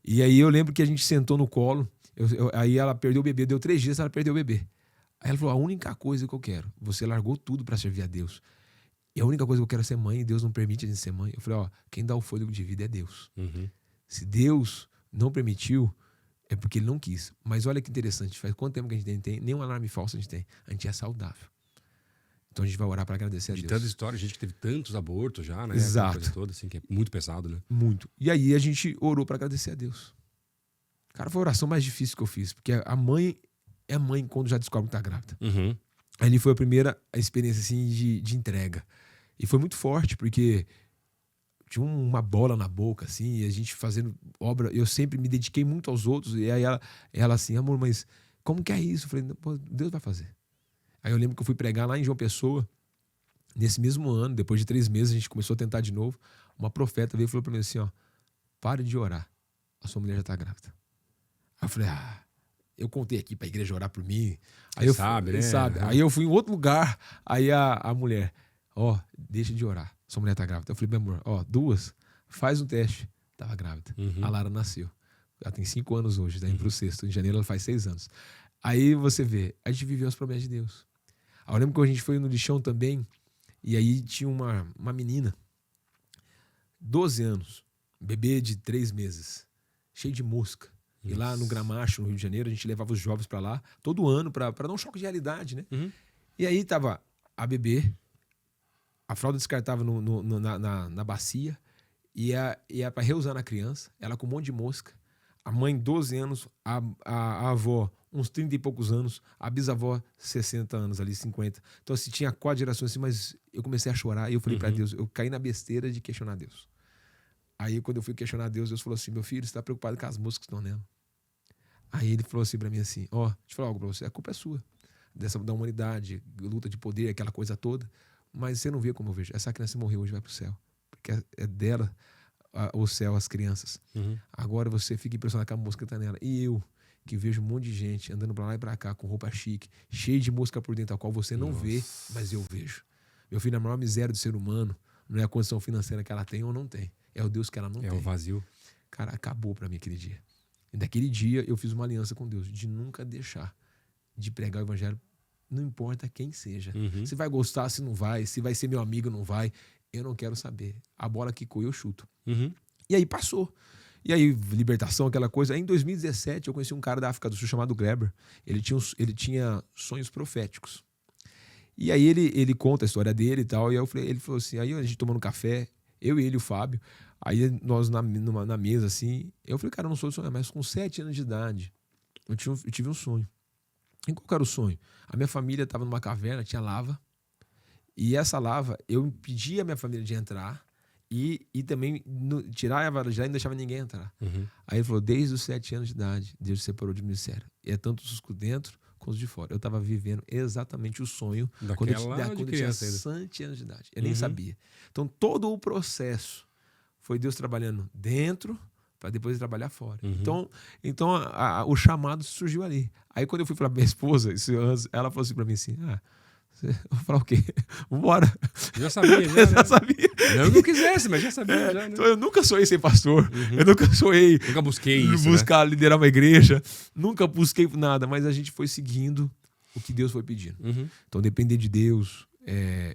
[SPEAKER 2] E aí eu lembro que a gente sentou no colo. Aí ela perdeu o bebê, deu 3 dias, ela perdeu o bebê. Aí ela falou, a única coisa que eu quero, você largou tudo pra servir a Deus. E a única coisa que eu quero é ser mãe, e Deus não permite a gente ser mãe. Eu falei, quem dá o fôlego de vida é Deus. Se Deus não permitiu, é porque Ele não quis. Mas olha que interessante, faz quanto tempo que a gente tem? Nem um alarme falso a gente tem. A gente é saudável. Então a gente vai orar para agradecer a Deus.
[SPEAKER 1] De tanta história, gente que teve tantos abortos já, né?
[SPEAKER 2] Exato.
[SPEAKER 1] Coisa toda, assim, que é muito pesado, né?
[SPEAKER 2] Muito. E aí a gente orou para agradecer a Deus. Cara, foi a oração mais difícil que eu fiz. Porque a mãe é mãe quando já descobre que tá grávida. Ali foi a primeira experiência assim, de entrega. E foi muito forte, porque tinha uma bola na boca, assim, e a gente fazendo obra. Eu sempre me dediquei muito aos outros. E aí ela assim, amor, mas como que é isso? Eu falei, pô, Deus vai fazer. Aí eu lembro que eu fui pregar lá em João Pessoa. Nesse mesmo ano, depois de 3 meses, a gente começou a tentar de novo. Uma profeta veio e falou pra mim assim, pare de orar. A sua mulher já tá grávida. Aí eu falei, eu contei aqui pra igreja orar por mim. Aí eu
[SPEAKER 1] sabe, né?
[SPEAKER 2] Sabe. Aí eu fui em outro lugar. Aí a mulher, deixa de orar. Sua mulher tá grávida. Eu falei, meu amor, 2, faz um teste. Tava grávida. A Lara nasceu. Ela tem 5 anos hoje, tá indo pro 6º. Em janeiro ela faz 6 anos. Aí você vê, a gente viveu as promessas de Deus. Aí eu lembro que a gente foi no lixão também, e aí tinha uma menina, 12 anos, bebê de 3 meses, cheio de mosca. E lá no Gramacho, no Rio de Janeiro, a gente levava os jovens para lá, todo ano, para dar um choque de realidade, né? E aí tava a bebê, a fralda descartável na bacia, e ia para reusar na criança, ela com um monte de mosca. A mãe, 12 anos, a avó, uns 30 e poucos anos, a bisavó, 60 anos ali, 50. Então, assim, tinha 4 gerações assim, mas eu comecei a chorar e eu falei para Deus, eu caí na besteira de questionar Deus. Aí, quando eu fui questionar Deus, Deus falou assim, meu filho, você está preocupado com as moscas que estão nela. Aí ele falou assim para mim assim, deixa eu falar algo para você, a culpa é sua, da humanidade, luta de poder, aquela coisa toda, mas você não vê como eu vejo. Essa criança morreu hoje, vai pro céu, porque é dela o céu, as crianças. Agora você fica impressionado com a mosca que tá nela. E eu, que vejo um monte de gente andando pra lá e pra cá com roupa chique, cheio de mosca por dentro, a qual você não vê, mas eu vejo. Meu filho, a maior miséria do ser humano não é a condição financeira que ela tem ou não tem. É o Deus que ela não tem.
[SPEAKER 1] É o vazio.
[SPEAKER 2] Cara, acabou pra mim aquele dia. E daquele dia eu fiz uma aliança com Deus de nunca deixar de pregar o evangelho, não importa quem seja. Se vai gostar, se não vai, se vai ser meu amigo, não vai. Eu não quero saber. A bola quicou e eu chuto. E aí passou. E aí, libertação, aquela coisa. Aí, em 2017, eu conheci um cara da África do Sul chamado Gleber. Ele tinha sonhos proféticos. E aí, ele conta a história dele e tal. E aí ele falou assim, aí a gente tomando café, eu e ele, o Fábio. Aí, nós na mesa, assim. Eu falei, cara, eu não sou sonhar, mas com 7 anos de idade, eu tive um sonho. E qual que era o sonho? A minha família estava numa caverna, tinha lava. E essa lava, eu impedia a minha família de entrar e também tirar a vara de lá e não deixava ninguém entrar. Aí ele falou, desde os 7 anos de idade, Deus separou de ministério. E é tanto os dentro quanto os de fora. Eu estava vivendo exatamente o sonho quando eu tinha 7 anos de idade. Eu nem sabia. Então, todo o processo foi Deus trabalhando dentro para depois trabalhar fora. Então o chamado surgiu ali. Aí, quando eu fui falar pra minha esposa, ela falou assim para mim assim, eu vou falar o quê? Vambora.
[SPEAKER 1] Já sabia,
[SPEAKER 2] já sabia.
[SPEAKER 1] Não quisesse, mas já sabia. Já, né?
[SPEAKER 2] Então eu nunca sonhei ser pastor. Eu nunca sonhei.
[SPEAKER 1] Nunca busquei isso.
[SPEAKER 2] Liderar uma igreja. Nunca busquei nada, mas a gente foi seguindo o que Deus foi pedindo. Então, depender de Deus.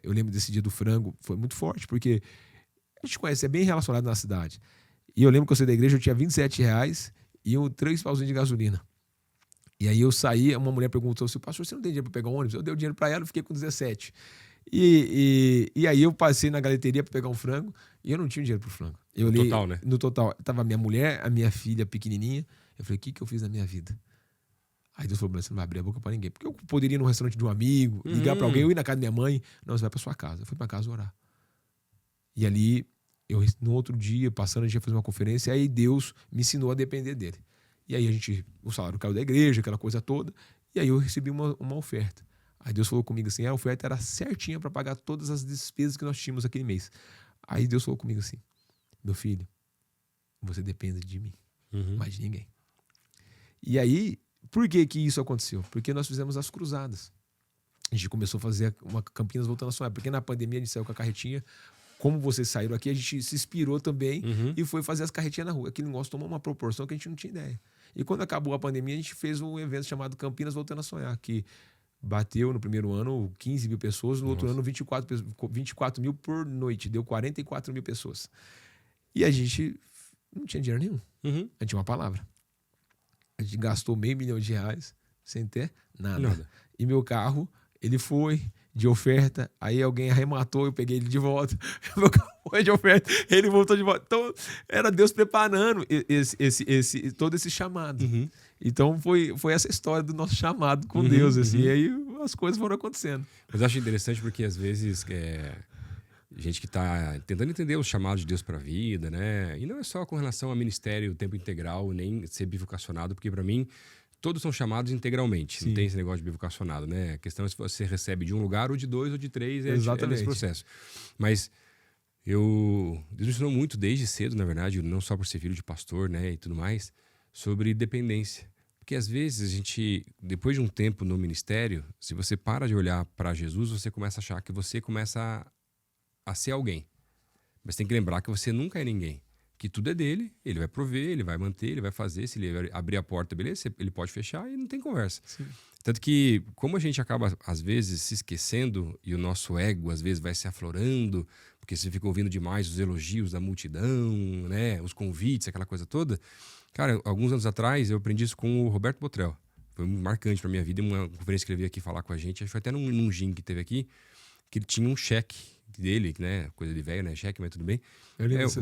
[SPEAKER 2] Eu lembro desse dia do frango, foi muito forte, porque a gente conhece, é bem relacionado na cidade. E eu lembro que eu saí da igreja, eu tinha R$27 e 3 pauzinhos de gasolina. E aí eu saí, uma mulher perguntou assim, pastor, você não tem dinheiro para pegar um ônibus? Eu dei o dinheiro para ela, eu fiquei com 17. E aí eu passei na galeteria para pegar um frango e eu não tinha dinheiro pro frango. Eu
[SPEAKER 1] no total, né?
[SPEAKER 2] No total. Tava a minha mulher, a minha filha pequenininha. Eu falei, o que eu fiz na minha vida? Aí Deus falou, você não vai abrir a boca para ninguém. Porque eu poderia ir no restaurante de um amigo, ligar para alguém, eu ir na casa da minha mãe. Não, você vai para sua casa. Eu fui para casa orar. E ali, no outro dia, passando, a gente ia fazer uma conferência, e aí Deus me ensinou a depender dele. E aí o salário caiu da igreja, aquela coisa toda, e aí eu recebi uma oferta. Aí Deus falou comigo assim, a oferta era certinha para pagar todas as despesas que nós tínhamos aquele mês. Aí Deus falou comigo assim, meu filho, você depende de mim, mais de ninguém. E aí, por que isso aconteceu? Porque nós fizemos as cruzadas. A gente começou a fazer uma Campinas voltando a sonhar, porque na pandemia a gente saiu com a carretinha. Como vocês saíram aqui, a gente se inspirou também e foi fazer as carretinhas na rua. Aquele negócio tomou uma proporção que a gente não tinha ideia. E quando acabou a pandemia, a gente fez um evento chamado Campinas Voltando a Sonhar, que bateu no primeiro ano 15 mil pessoas, no outro ano 24 mil por noite, deu 44 mil pessoas. E a gente não tinha dinheiro nenhum. A gente tinha uma palavra. A gente gastou R$500 mil sem ter nada. E meu carro, ele foi de oferta, aí alguém arrematou, eu peguei ele de volta. Meu carro foi de oferta, ele voltou de volta. Então, era Deus preparando todo esse chamado. Então, foi essa história do nosso chamado com Deus. Assim, e aí as coisas foram acontecendo.
[SPEAKER 1] Mas eu acho interessante porque, às vezes, gente que está tentando entender o chamado de Deus para a vida, né? E não é só com relação ao ministério tempo integral, nem ser bivocacionado, porque, para mim, todos são chamados integralmente. Sim. Não tem esse negócio de bivocacionado, né? A questão é se você recebe de um lugar, ou de dois, ou de três. É nesse processo. Mas Deus me ensinou muito desde cedo, na verdade, não só por ser filho de pastor, né, e tudo mais, sobre dependência. Porque às vezes a gente, depois de um tempo no ministério, se você para de olhar para Jesus, você começa a achar que você começa a ser alguém. Mas tem que lembrar que você nunca é ninguém. Que tudo é dele, ele vai prover, ele vai manter, ele vai fazer. Se ele abrir a porta, beleza, ele pode fechar e não tem conversa. Sim. Tanto que, como a gente acaba, às vezes, se esquecendo e o nosso ego, às vezes, vai se aflorando, porque você fica ouvindo demais os elogios da multidão, né, os convites, aquela coisa toda. Cara, alguns anos atrás, eu aprendi isso com o Roberto Botrel. Foi muito marcante pra minha vida. Uma conferência que ele veio aqui falar com a gente, acho que foi até num gym que teve aqui, que ele tinha um cheque dele, né, coisa de velho, né, cheque, mas tudo bem,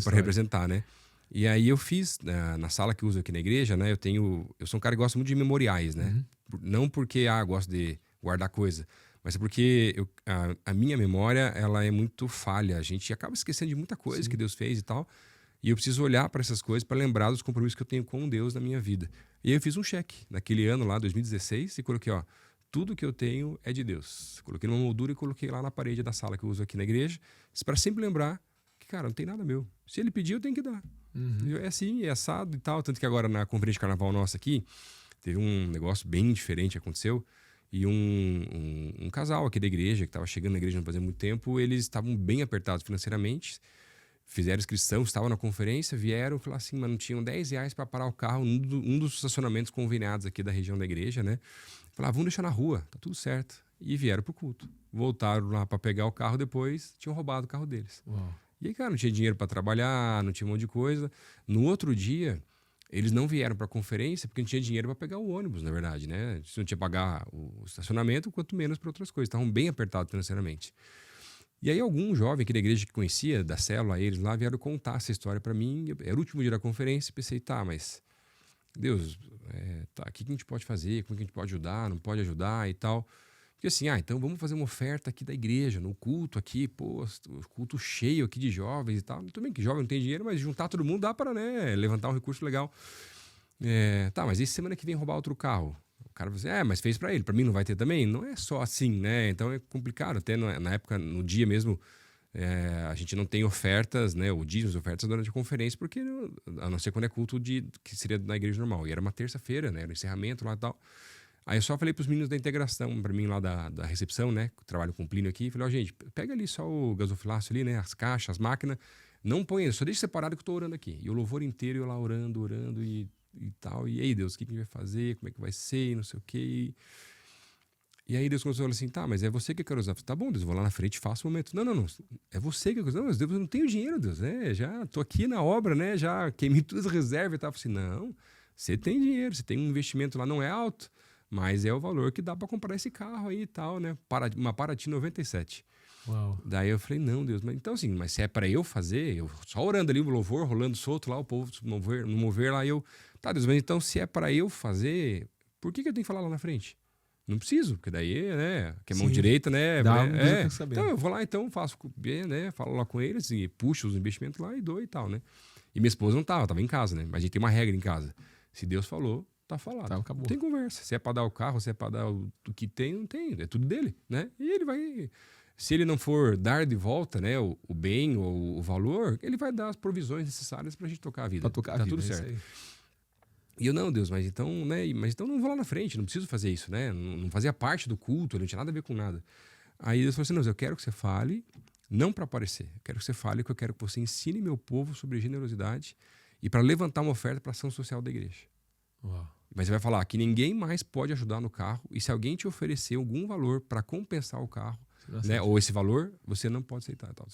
[SPEAKER 1] para representar, né. E aí eu fiz, na sala que eu uso aqui na igreja, né, eu sou um cara que gosta muito de memoriais, né, não porque, gosto de guardar coisa, mas é porque a minha memória, ela é muito falha, a gente acaba esquecendo de muita coisa que Deus fez e tal, e eu preciso olhar para essas coisas para lembrar dos compromissos que eu tenho com Deus na minha vida. E aí eu fiz um cheque, naquele ano lá, 2016, e coloquei, tudo que eu tenho é de Deus. Coloquei numa moldura e coloquei lá na parede da sala que eu uso aqui na igreja, para sempre lembrar que, cara, não tem nada meu. Se ele pedir, eu tenho que dar. É assim, é assado e tal. Tanto que agora na conferência de carnaval nossa aqui, teve um negócio bem diferente que aconteceu. E um casal aqui da igreja, que estava chegando na igreja não fazia muito tempo, eles estavam bem apertados financeiramente, fizeram inscrição, estavam na conferência, vieram e falaram assim, mas não tinham R$10 para parar o carro num dos estacionamentos conveniados aqui da região da igreja, né? Falaram, vamos deixar na rua, tá tudo certo. E vieram pro culto. Voltaram lá para pegar o carro depois, tinham roubado o carro deles. Uau. E aí, cara, não tinha dinheiro para trabalhar, não tinha um monte de coisa. No outro dia, eles não vieram para a conferência porque não tinha dinheiro para pegar o ônibus, na verdade, né? Se não tinha que pagar o estacionamento, quanto menos para outras coisas. Estavam bem apertados financeiramente. E aí algum jovem aqui da igreja que conhecia, da célula, eles lá vieram contar essa história para mim. Era o último dia da conferência, pensei, mas Deus, o que a gente pode fazer? Como que a gente pode ajudar? Não pode ajudar e tal. Porque assim, então vamos fazer uma oferta aqui da igreja, no culto aqui, o culto cheio aqui de jovens e tal. Tudo bem que jovem não tem dinheiro, mas juntar todo mundo dá para, né, levantar um recurso legal. Mas e semana que vem roubar outro carro? O cara vai dizer, mas fez para ele, para mim não vai ter também? Não é só assim, né? Então é complicado. Até na época, no dia mesmo, a gente não tem ofertas, né? O dízimo, as ofertas durante a conferência, porque a não ser quando é culto que seria na igreja normal. E era uma terça-feira, né? Era o encerramento lá e tal. Aí eu só falei pros meninos da integração, para mim lá da recepção, né? Que eu trabalho com o Plínio aqui. Falei, gente, pega ali só o gasofilácio ali, né? As caixas, as máquinas. Não põe, só deixa separado que eu tô orando aqui. E o louvor inteiro eu lá orando e tal. E aí, Deus, o que a gente vai fazer? Como é que vai ser? Não sei o quê. E aí Deus começou a falar assim, mas é você que eu quero usar. Falei, tá bom, Deus, vou lá na frente e faço o momento. Não. É você que eu quero usar. Não, mas Deus, eu não tenho dinheiro, Deus. Já tô aqui na obra, né? Já queimei todas as reservas e tal. Falei assim, não, você tem dinheiro, você tem um investimento lá, não é alto. mas é o valor que dá para comprar esse carro aí e tal, né? Uma Paraty 97.
[SPEAKER 2] Uau.
[SPEAKER 1] Daí eu falei, não, Deus, mas então assim, mas se é para eu fazer, eu só orando ali o louvor, rolando solto lá, o povo no mover lá, tá, Deus, mas então se é para eu fazer, por que eu tenho que falar lá na frente? Não preciso, porque daí, né, que é mão direita, né? Então eu vou lá, então faço, né, falo lá com eles e puxo os investimentos lá e dou e tal, né? E minha esposa não tava em casa, né? Mas a gente tem uma regra em casa. Se Deus falou, tá falado.
[SPEAKER 2] Tá, acabou.
[SPEAKER 1] Não tem conversa. Se é para dar o carro, se é para dar o que tem, não tem. É tudo dele, né? E ele vai... Se ele não for dar de volta, né, o bem ou o valor, ele vai dar as provisões necessárias pra gente tocar a vida.
[SPEAKER 2] Pra tocar a vida,
[SPEAKER 1] tudo certo. E eu, não, Deus, mas então, né? Mas então não vou lá na frente, não preciso fazer isso, né? Não fazia parte do culto, não tinha nada a ver com nada. Aí Deus falou assim: não, eu quero que você fale, não para aparecer. Eu quero que você fale, que eu quero que você ensine meu povo sobre generosidade e para levantar uma oferta para ação social da igreja.
[SPEAKER 2] Uau. Mas
[SPEAKER 1] você vai falar que ninguém mais pode ajudar no carro e se alguém te oferecer algum valor para compensar o carro, né, ou esse valor, você não pode aceitar. Tal.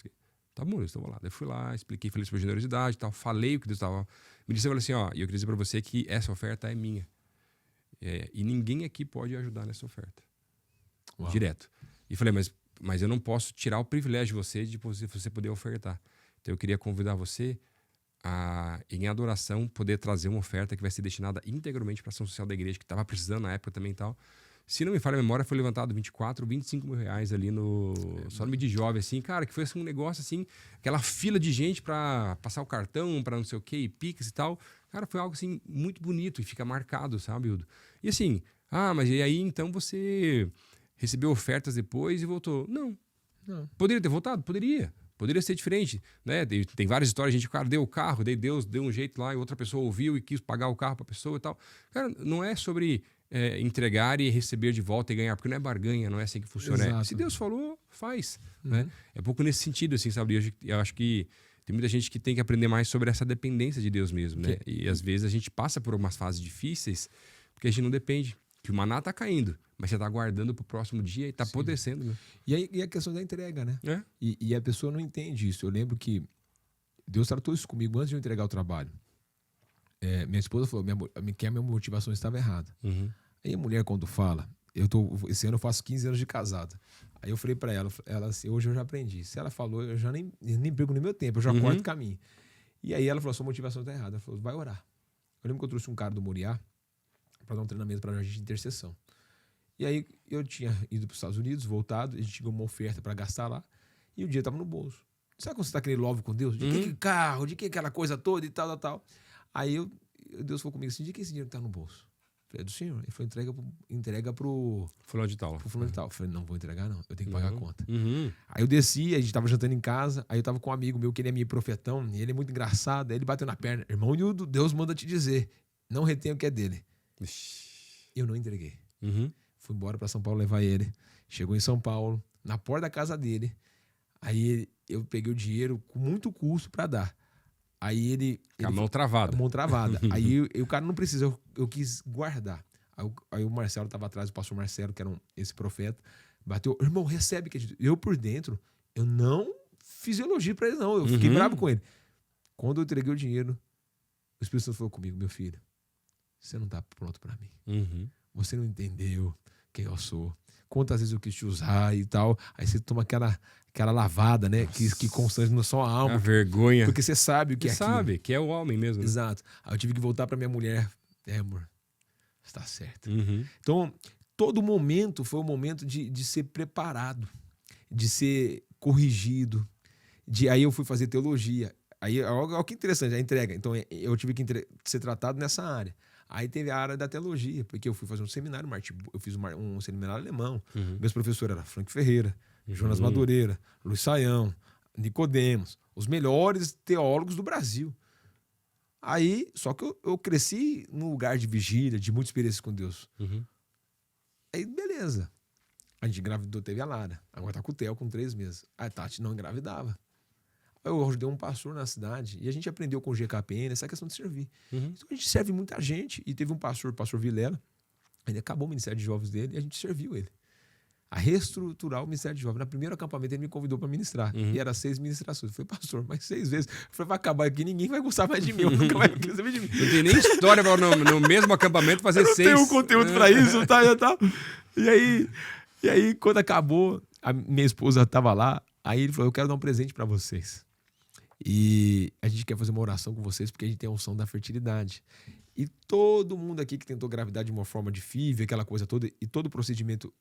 [SPEAKER 1] Tá bom, eu estou lá. Daí eu fui lá, expliquei, falei sobre generosidade e tal, falei o que Deus estava... Me disse, eu falei assim, ó, e eu queria dizer para você que essa oferta é minha. E ninguém aqui pode ajudar nessa oferta. Uau. Direto. E falei, mas eu não posso tirar o privilégio de você poder ofertar. Então eu queria convidar você a, em adoração, poder trazer uma oferta que vai ser destinada integralmente para a ação social da igreja, que estava precisando na época também e tal. Se não me falha a memória, foi levantado 24, 25 mil reais ali só no Mid Jovem, assim, cara, que foi assim, um negócio assim, aquela fila de gente para passar o cartão, para não sei o quê, e Pix e tal. Cara, foi algo assim, muito bonito e fica marcado, sabe, Hildo? E assim, mas e aí então você recebeu ofertas depois e voltou? Não. Poderia ter voltado? Poderia. Poderia ser diferente, né? Tem várias histórias, a gente, cara, deu o carro, daí Deus deu um jeito lá e outra pessoa ouviu e quis pagar o carro para a pessoa e tal. Cara, não é sobre entregar e receber de volta e ganhar, porque não é barganha, não é assim que funciona. Se Deus falou, faz, né? É um pouco nesse sentido, assim, sabe? Eu acho que tem muita gente que tem que aprender mais sobre essa dependência de Deus mesmo, né? E às vezes a gente passa por umas fases difíceis porque a gente não depende. Que o maná tá caindo, mas você tá aguardando pro próximo dia e tá apodrecendo, né?
[SPEAKER 2] E a questão da entrega, né? E a pessoa não entende isso. Eu lembro que Deus tratou isso comigo antes de eu entregar o trabalho. Minha esposa falou que a minha motivação estava errada. Aí a mulher, quando fala, esse ano eu faço 15 anos de casado. Aí eu falei pra ela assim, hoje eu já aprendi. Se ela falou, eu já nem perco no meu tempo, eu já corto o caminho. E aí ela falou, sua motivação tá errada. Ela falou, vai orar. Eu lembro que eu trouxe um cara do Moriá para dar um treinamento pra gente de intercessão. E aí eu tinha ido para os Estados Unidos, voltado, a gente tinha uma oferta para gastar lá, e o dinheiro tava no bolso. Sabe quando você tá aquele love com Deus? De que carro, de que aquela coisa toda e tal. Aí Deus falou comigo assim, de que esse dinheiro tá no bolso? Eu falei, é do senhor. Ele falou, entrega pro
[SPEAKER 1] fulano de tal.
[SPEAKER 2] Pro fulano de tal. Eu falei, não vou entregar não, eu tenho que pagar a conta. Aí eu desci, a gente tava jantando em casa, aí eu tava com um amigo meu, que ele é meio profetão, e ele é muito engraçado, aí ele bateu na perna, irmão Nildo, Deus manda te dizer, não retém o que é dele. Eu não entreguei. Fui embora para São Paulo levar ele. Chegou em São Paulo, na porta da casa dele. Aí eu peguei o dinheiro com muito custo para dar. Aí ele...
[SPEAKER 1] Com a mão travada.
[SPEAKER 2] A mão travada. Aí o cara não precisa, eu quis guardar. Aí o Marcelo tava atrás, o pastor Marcelo, que era esse profeta, bateu, irmão, recebe. Eu por dentro, eu não fiz elogio para ele, não. Eu fiquei bravo com ele. Quando eu entreguei o dinheiro, o Espírito Santo falou comigo, meu filho, você não tá pronto para mim. Você não entendeu quem eu sou. Quantas vezes eu quis te usar e tal. Aí você toma aquela lavada, né? Que constrange na sua alma.
[SPEAKER 1] A vergonha.
[SPEAKER 2] Porque você sabe o que é aquilo.
[SPEAKER 1] Sabe, que é o homem mesmo. Né?
[SPEAKER 2] Exato. Aí eu tive que voltar pra minha mulher. Amor, está certo. Então, todo momento foi um momento de ser preparado. De ser corrigido. Aí eu fui fazer teologia. Aí, olha que interessante, a entrega. Então, eu tive que ser tratado nessa área. Aí teve a área da teologia, porque eu fui fazer um seminário, eu fiz um seminário alemão. Meus professores eram Frank Ferreira, Jonas Madureira, Luiz Saião, Nicodemos, os melhores teólogos do Brasil. Aí, só que eu cresci num lugar de vigília, de muita experiência com Deus. Aí, beleza. A gente engravidou, teve a Lara. Agora tá com o Theo com 3 meses. A Tati não engravidava. Eu ajudei um pastor na cidade e a gente aprendeu com o GKPN essa questão de servir. Então a gente serve muita gente. E teve um pastor, o pastor Vilela, ele acabou o ministério de jovens dele e a gente serviu ele. a reestruturar o Ministério de Jovens. No primeiro acampamento, ele me convidou para ministrar. E era 6 ministrações. Eu falei, pastor, mas 6 vezes. Eu falei, vai acabar aqui, ninguém vai gostar mais de mim. Eu nunca mais vou saber de mim.
[SPEAKER 1] Não tem nem história para no mesmo acampamento fazer 6.
[SPEAKER 2] Eu não tenho conteúdo para isso, tá? E aí, quando acabou, a minha esposa estava lá. Aí ele falou, eu quero dar um presente para vocês. E a gente quer fazer uma oração com vocês, porque a gente tem a unção da fertilidade. E todo mundo aqui que tentou gravidar de uma forma de FIV, aquela coisa toda, e todo o procedimento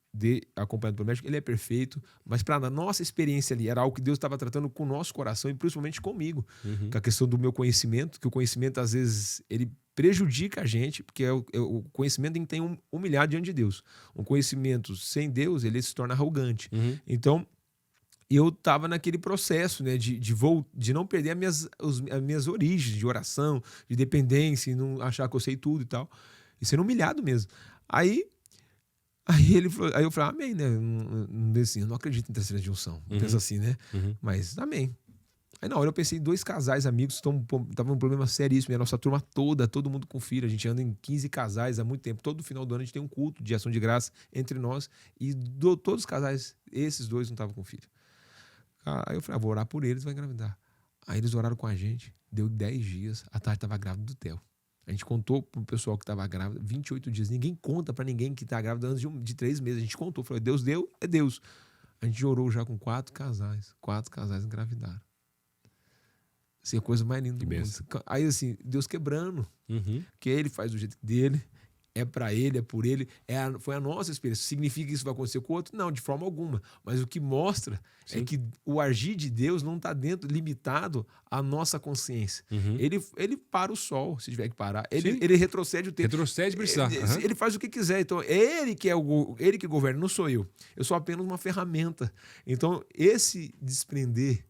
[SPEAKER 2] acompanhado pelo médico, ele é perfeito, mas para a nossa experiência ali, era algo que Deus estava tratando com o nosso coração e principalmente comigo, com a questão do meu conhecimento, que o conhecimento às vezes ele prejudica a gente, porque o conhecimento tem que ter humilhado diante de Deus. Um conhecimento sem Deus, ele se torna arrogante. Então, eu estava naquele processo, né, de não perder as minhas origens de oração, de dependência, e não achar que eu sei tudo e tal. E sendo humilhado mesmo. Aí eu falei, amém, né? Assim, eu não acredito em transferência de unção. Pensa assim, né? Mas amém. Aí na hora eu pensei em 2 casais amigos que estavam um problema seríssimo. E a nossa turma toda, todo mundo com filho. A gente anda em 15 casais há muito tempo. Todo final do ano a gente tem um culto de ação de graça entre nós. E todos os casais, esses 2 não estavam com filho. Aí eu falei, vou orar por eles, vai engravidar. Aí eles oraram com a gente, deu 10 dias, a Tati estava grávida do Theo. A gente contou pro pessoal que estava grávida, 28 dias. Ninguém conta para ninguém que está grávida antes de 3 meses. A gente contou, falou, Deus deu, é Deus. A gente orou já com 4 casais. 4 casais engravidaram. Assim, a coisa mais linda do mundo. Aí assim, Deus quebrando. Que ele faz do jeito dele. É para ele, é por ele. Foi a nossa experiência. Significa que isso vai acontecer com o outro? Não, de forma alguma. Mas o que mostra é que o agir de Deus não está limitado à nossa consciência. Ele para o sol, se tiver que parar. Ele retrocede o tempo.
[SPEAKER 1] Retrocede precisar.
[SPEAKER 2] Ele faz o que quiser. Então, é ele que ele que governa, não sou eu. Eu sou apenas uma ferramenta. Então, esse desprender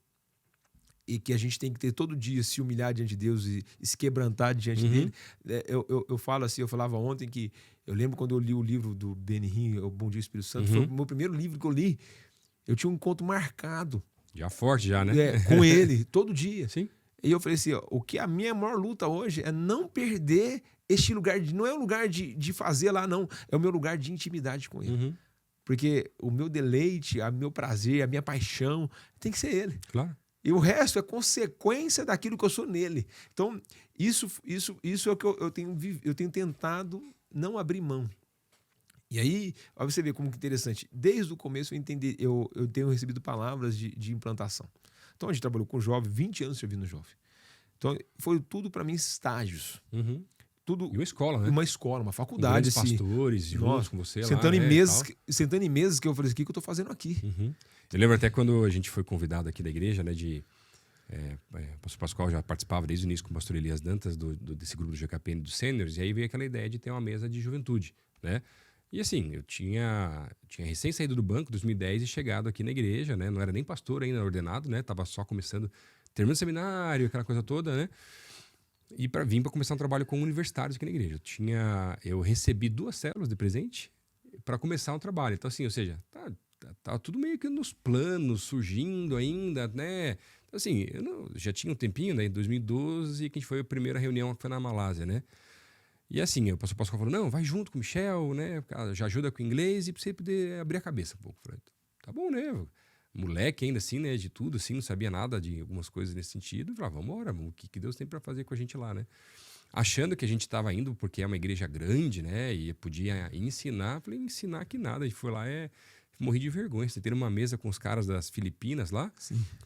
[SPEAKER 2] e que a gente tem que ter todo dia, se humilhar diante de Deus e se quebrantar diante dele. Eu falo assim, eu falava ontem que eu lembro quando eu li o livro do Benihim, O Bom Dia Espírito Santo, foi o meu primeiro livro que eu li. Eu tinha um encontro marcado.
[SPEAKER 1] Já forte já, né?
[SPEAKER 2] Com ele, todo dia.
[SPEAKER 1] Sim.
[SPEAKER 2] E eu falei assim, o que a minha maior luta hoje é não perder este lugar, não é o lugar de fazer lá, não. É o meu lugar de intimidade com ele. Porque o meu deleite, o meu prazer, a minha paixão, tem que ser ele.
[SPEAKER 1] Claro.
[SPEAKER 2] E o resto é consequência daquilo que eu sou nele. Então, isso é o que eu tenho tentado não abrir mão. E aí, olha você ver como que interessante. Desde o começo eu tenho recebido palavras de implantação. Então, a gente trabalhou com jovem, 20 anos servindo jovem. Então, foi tudo para mim estágios. Tudo,
[SPEAKER 1] e uma escola, né?
[SPEAKER 2] Uma escola, uma faculdade.
[SPEAKER 1] Com pastores, juntos com você
[SPEAKER 2] sentando
[SPEAKER 1] lá.
[SPEAKER 2] Sentando em mesas que eu falei, o que eu estou fazendo aqui?
[SPEAKER 1] Eu lembro até quando a gente foi convidado aqui da igreja, né? O pastor Pascoal já participava desde o início com o pastor Elias Dantas desse grupo do GKPN dos sêniores, e aí veio aquela ideia de ter uma mesa de juventude, né? E assim, eu tinha recém saído do banco, 2010, e chegado aqui na igreja, né? Não era nem pastor ainda, ordenado, né? Tava só começando, terminando o seminário, aquela coisa toda, né? E vim para começar um trabalho com universitários aqui na igreja. Eu recebi 2 células de presente para começar um trabalho. Então assim, ou seja, tá tudo meio que nos planos, surgindo ainda, né? Então, assim, já tinha um tempinho, né? Em 2012, que a gente foi a primeira reunião que foi na Malásia, né? E assim, o pastor Pascoal falou, não, vai junto com o Michel, né? Já ajuda com o inglês e pra você poder abrir a cabeça um pouco. Falei, tá bom, né? Moleque ainda assim, né? De tudo, assim, não sabia nada de algumas coisas nesse sentido. Falei, vamos embora, o que Deus tem para fazer com a gente lá, né? Achando que a gente estava indo porque é uma igreja grande, né? E podia ensinar. Falei, ensinar que nada. A gente foi lá, morri de vergonha. Você ter uma mesa com os caras das Filipinas lá,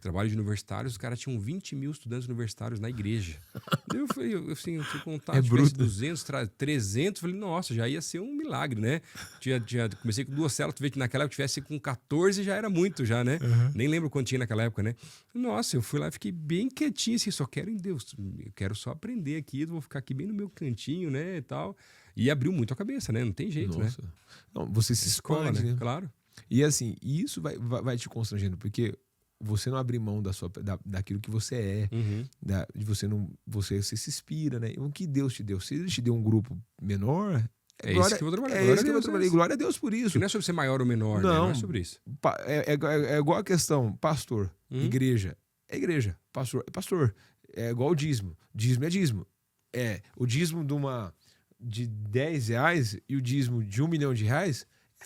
[SPEAKER 1] trabalho de universitários, os caras tinham 20 mil estudantes universitários na igreja. Eu fui contar, tivesse 200, 300, falei, nossa, já ia ser um milagre, né? Comecei com 2 células, tu vê que naquela época tivesse com 14 já era muito, já, né? Nem lembro quanto tinha naquela época, né? Nossa, eu fui lá e fiquei bem quietinho, assim, só quero em Deus, eu quero só aprender aqui, vou ficar aqui bem no meu cantinho, né, e tal. E abriu muito a cabeça, né? Não tem jeito, nossa, né?
[SPEAKER 2] Não, você se expande, né?
[SPEAKER 1] Claro.
[SPEAKER 2] E assim, isso vai te constrangendo, porque você não abrir mão daquilo que você é, de você se inspira, né? O que Deus te deu. Se Ele te deu um grupo menor,
[SPEAKER 1] isso que eu vou trabalhar.
[SPEAKER 2] Glória a Deus por isso.
[SPEAKER 1] Que não é sobre ser maior ou menor,
[SPEAKER 2] não,
[SPEAKER 1] né? Não é sobre isso.
[SPEAKER 2] É igual a questão, pastor, igreja. É igreja, pastor é pastor. É igual o dízimo. Dízimo é dízimo. O dízimo de R$10 e o dízimo de R$1 milhão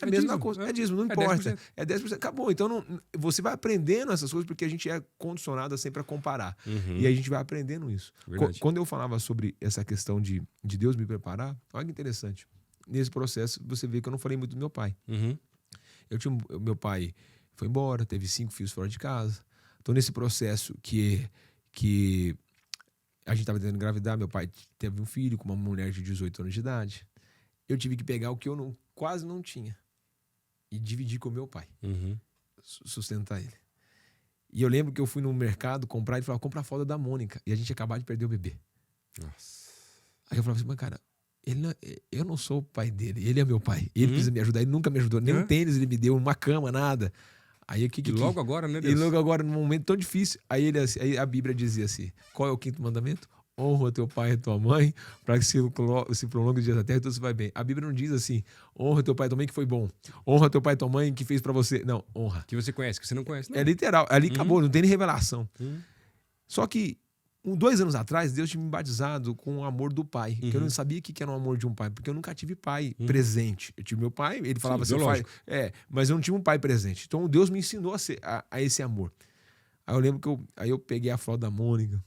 [SPEAKER 2] É a mesma coisa. É dízimo, não importa. 10%. É 10%. Acabou. Então, você vai aprendendo essas coisas porque a gente é condicionado sempre a comparar. E a gente vai aprendendo isso. Quando eu falava sobre essa questão de Deus me preparar, olha que interessante. Nesse processo, você vê que eu não falei muito do meu pai. Meu pai foi embora, teve 5 filhos fora de casa. Então, nesse processo que a gente estava tentando engravidar, meu pai teve um filho com uma mulher de 18 anos de idade. Eu tive que pegar o que eu quase não tinha e dividir com meu pai, sustentar ele. E eu lembro que eu fui no mercado comprar, ele falava, compra a foto da Mônica. E a gente acabava de perder o bebê.
[SPEAKER 1] Nossa.
[SPEAKER 2] Aí eu falava assim, mas cara, eu não sou o pai dele, ele é meu pai. Ele precisa me ajudar, ele nunca me ajudou. Nem um tênis ele me deu, uma cama, nada. Aí,
[SPEAKER 1] logo agora, né, Deus?
[SPEAKER 2] E logo agora, num momento tão difícil, aí a Bíblia dizia assim, qual é o 5º mandamento? Honra teu pai e tua mãe, para que se prolongue os dias da terra e tudo se vai bem. A Bíblia não diz assim, honra teu pai e tua mãe que foi bom. Honra teu pai e tua mãe que fez para você. Não, honra.
[SPEAKER 1] Que você conhece, que você não conhece. Não.
[SPEAKER 2] É literal, ali acabou, não tem nem revelação. Só que, 2 anos atrás, Deus tinha me batizado com o amor do pai. Que eu não sabia o que era o amor de um pai, porque eu nunca tive pai presente. Eu tive meu pai, ele falava assim, mas eu não tive um pai presente. Então Deus me ensinou a esse amor. Aí eu lembro que eu peguei a foto da Mônica.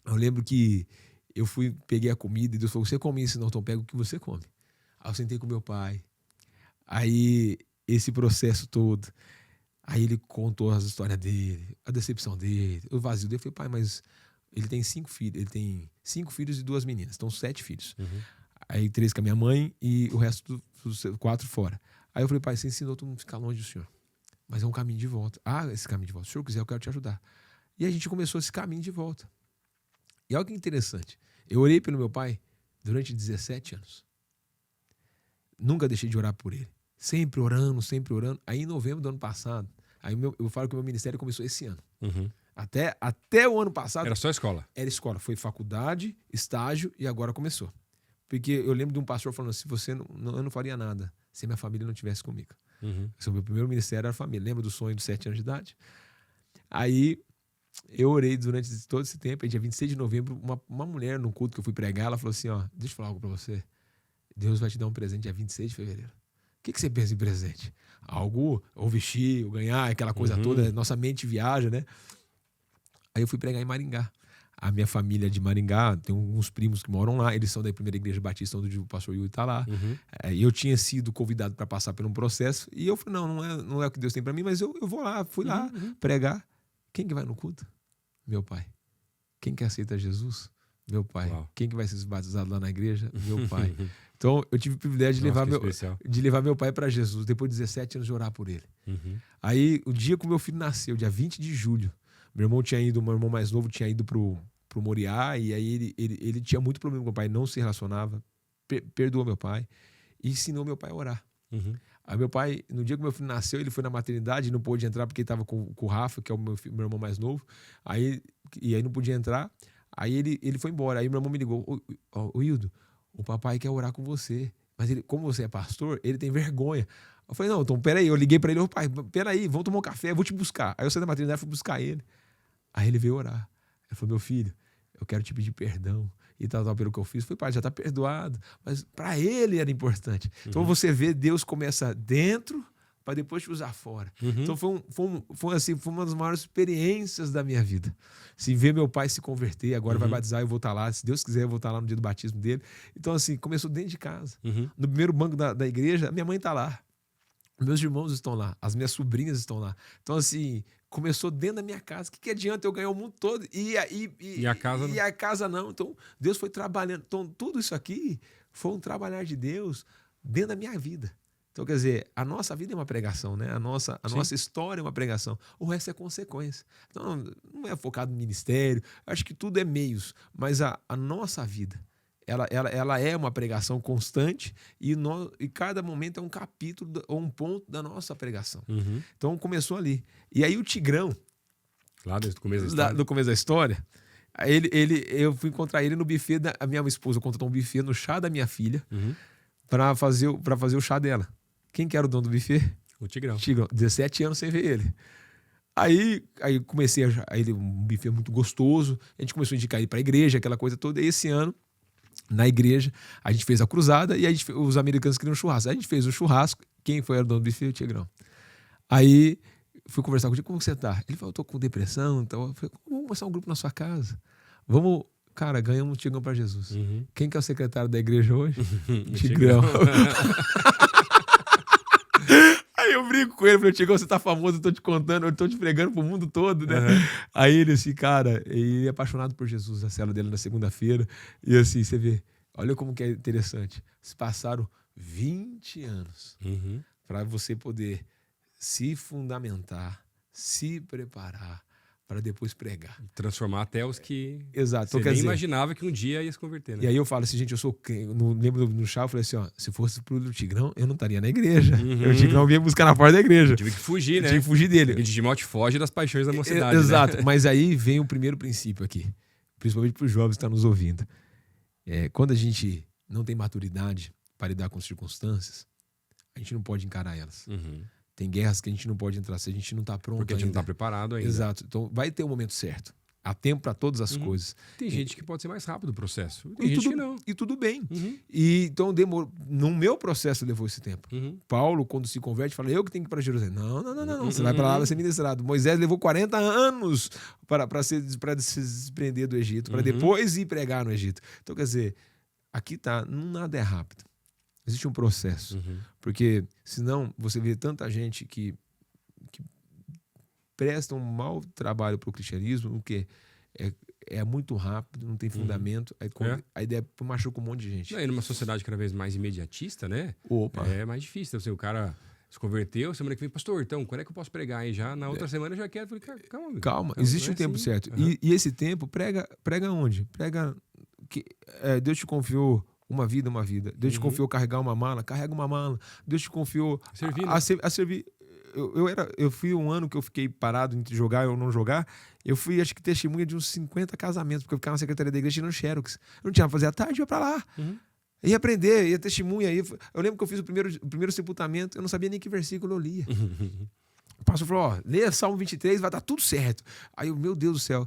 [SPEAKER 2] Eu lembro que eu peguei a comida e Deus falou, você come isso? Não, então pega o que você come. Aí eu sentei com meu pai. Aí esse processo todo. Aí ele contou as histórias dele, a decepção dele, o vazio dele. Eu falei, pai, mas ele tem 5 filhos. Ele tem 5 filhos e 2 meninas. Então 7 filhos. Aí 3 com a minha mãe e o resto dos 4 fora. Aí eu falei, pai, você ensinou todo mundo a ficar longe do senhor. Mas é um caminho de volta. Esse caminho de volta. Se o senhor quiser, eu quero te ajudar. E a gente começou esse caminho de volta. E olha que interessante. Eu orei pelo meu pai durante 17 anos. Nunca deixei de orar por ele. Sempre orando, sempre orando. Aí em novembro do ano passado, eu falo que o meu ministério começou esse ano. Até o ano passado...
[SPEAKER 1] Era só escola?
[SPEAKER 2] Era escola. Foi faculdade, estágio e agora começou. Porque eu lembro de um pastor falando assim, eu não faria nada se minha família não estivesse comigo. O meu primeiro ministério era a família. Lembra do sonho dos 7 anos de idade? Aí... eu orei durante todo esse tempo, aí dia 26 de novembro, uma mulher no culto que eu fui pregar, ela falou assim, deixa eu falar algo pra você. Deus vai te dar um presente dia 26 de fevereiro. O que você pensa em presente? Algo, ou vestir, ou ganhar, aquela coisa toda, nossa mente viaja, né? Aí eu fui pregar em Maringá. A minha família de Maringá, tem alguns primos que moram lá, eles são da primeira igreja batista, onde o pastor Yuri tá lá. E eu tinha sido convidado para passar por um processo, e eu falei, não é o que Deus tem para mim, mas eu vou lá, fui lá pregar. Quem que vai no culto? Meu pai. Quem que aceita Jesus? Meu pai. Uau. Quem que vai ser batizado lá na igreja? Meu pai. Então, eu tive o privilégio de levar meu pai para Jesus, depois de 17 anos de orar por ele. Aí, o dia que o meu filho nasceu, dia 20 de julho, meu irmão mais novo tinha ido pro Moriá, e aí ele tinha muito problema com o pai, não se relacionava, perdoou meu pai e ensinou meu pai a orar. Aí meu pai, no dia que meu filho nasceu, ele foi na maternidade, não pôde entrar porque ele estava com o Rafa, que é o meu irmão mais novo. Aí não podia entrar. Aí ele foi embora. Aí meu irmão me ligou, ô Hildo, o papai quer orar com você. Mas como você é pastor, ele tem vergonha. Eu falei, não, então peraí. Eu liguei pra ele, pai, peraí, vamos tomar um café, eu vou te buscar. Aí eu saí da maternidade e fui buscar ele. Aí ele veio orar. Ele falou, meu filho, eu quero te pedir perdão e tal, pelo que eu fiz. Eu falei, pai, já tá perdoado. Mas para ele era importante. Então você vê, Deus começa dentro para depois te usar fora. Então foi uma das maiores experiências da minha vida. Se ver meu pai se converter, agora vai batizar, eu vou estar lá. Se Deus quiser, eu vou estar lá no dia do batismo dele. Então assim, começou dentro de casa. No primeiro banco da igreja, minha mãe tá lá. Meus irmãos estão lá, as minhas sobrinhas estão lá. Então, assim, começou dentro da minha casa. O que adianta eu ganhar o mundo todo e a casa não? Então, Deus foi trabalhando. Então, tudo isso aqui foi um trabalhar de Deus dentro da minha vida. Então, quer dizer, a nossa vida é uma pregação, né? A nossa história é uma pregação. O resto é consequência. Então, não é focado no ministério. Acho que tudo é meios. Mas a nossa vida, ela é uma pregação constante e cada momento é um capítulo ou um ponto da nossa pregação. Então começou ali. E aí o Tigrão,
[SPEAKER 1] lá desde o começo da história,
[SPEAKER 2] do começo da história, eu fui encontrar ele no buffet a minha esposa contratou um buffet no chá da minha filha para fazer o chá dela. Quem que era o dono do buffet?
[SPEAKER 1] O Tigrão.
[SPEAKER 2] 17 anos sem ver ele. Aí comecei ele um buffet muito gostoso. A gente começou a indicar ele para a igreja, aquela coisa toda. E esse ano, na igreja, a gente fez a cruzada e os americanos queriam churrasco. A gente fez o churrasco Quem foi o dono do buffet? O Tigrão. Aí fui conversar com ele, como você tá? Ele falou, eu tô com depressão, então eu falei, vamos começar um grupo na sua casa. Vamos, cara, ganhamos um Tigrão para Jesus. Quem que é o secretário da igreja hoje? Tigrão. Aí eu brinco com ele, falei, Tigrão, você tá famoso, eu tô te contando, eu tô te pregando pro mundo todo, né? Aí ele assim, cara, ele é apaixonado por Jesus, a célula dele na segunda-feira, e assim, você vê, olha como que é interessante, se passaram 20 anos para você poder se fundamentar, se preparar para depois pregar.
[SPEAKER 1] Transformar até os que
[SPEAKER 2] Exato.
[SPEAKER 1] você nem imaginava que um dia ia se converter, né?
[SPEAKER 2] E aí eu falo assim, gente, lembro no chá, eu falei assim, ó, se fosse pro Tigrão, eu não estaria na igreja. O Tigrão vinha buscar na porta da igreja.
[SPEAKER 1] Eu tive que fugir, né?
[SPEAKER 2] Eu tive que fugir dele.
[SPEAKER 1] Porque Digimon foge das paixões da mocidade.
[SPEAKER 2] Exato.
[SPEAKER 1] Né?
[SPEAKER 2] Mas aí vem o primeiro princípio aqui, principalmente para os jovens que estão nos ouvindo. Quando a gente não tem maturidade para lidar com circunstâncias, a gente não pode encarar elas. Tem guerras que a gente não pode entrar se a gente não está pronto
[SPEAKER 1] porque a gente
[SPEAKER 2] ainda.
[SPEAKER 1] não está preparado ainda.
[SPEAKER 2] Exato. Então vai ter um momento certo. Há tempo para todas as coisas.
[SPEAKER 1] Tem gente que pode ser mais rápido o processo. Tem gente que não.
[SPEAKER 2] E tudo bem. E, então, no meu processo levou esse tempo. Paulo, quando se converte, fala, eu que tenho que ir para Jerusalém. Não. Você vai para lá, vai ser ministrado. Moisés levou 40 anos para se desprender do Egito, para depois ir pregar no Egito. Então, quer dizer, aqui nada é rápido. Existe um processo. Porque, senão, você vê tanta gente que presta um mau trabalho para o cristianismo, o que é muito rápido, não tem fundamento, a ideia machuca um monte de gente.
[SPEAKER 1] E numa sociedade cada vez mais imediatista, né? É mais difícil. Assim, o cara se converteu, semana que vem, pastor, então, quando é que eu posso pregar? Aí já na outra semana eu já quero. Falei, calma.
[SPEAKER 2] Existe um tempo certo. E esse tempo, prega onde? Prega que Deus te confiou uma vida. Deus te confiou carregar uma mala, carrega uma mala. Deus te confiou a servir. Eu fui um ano que eu fiquei parado entre jogar ou não jogar. Eu fui, acho que, testemunha de uns 50 casamentos, porque eu ficava na secretaria da igreja tirando xerox. Eu não tinha nada pra fazer à tarde, eu ia pra lá. Ia aprender, ia testemunha. Eu lembro que eu fiz o primeiro sepultamento, eu não sabia nem que versículo eu lia. O pastor falou, lê Salmo 23, vai dar tudo certo. Aí eu, meu Deus do céu.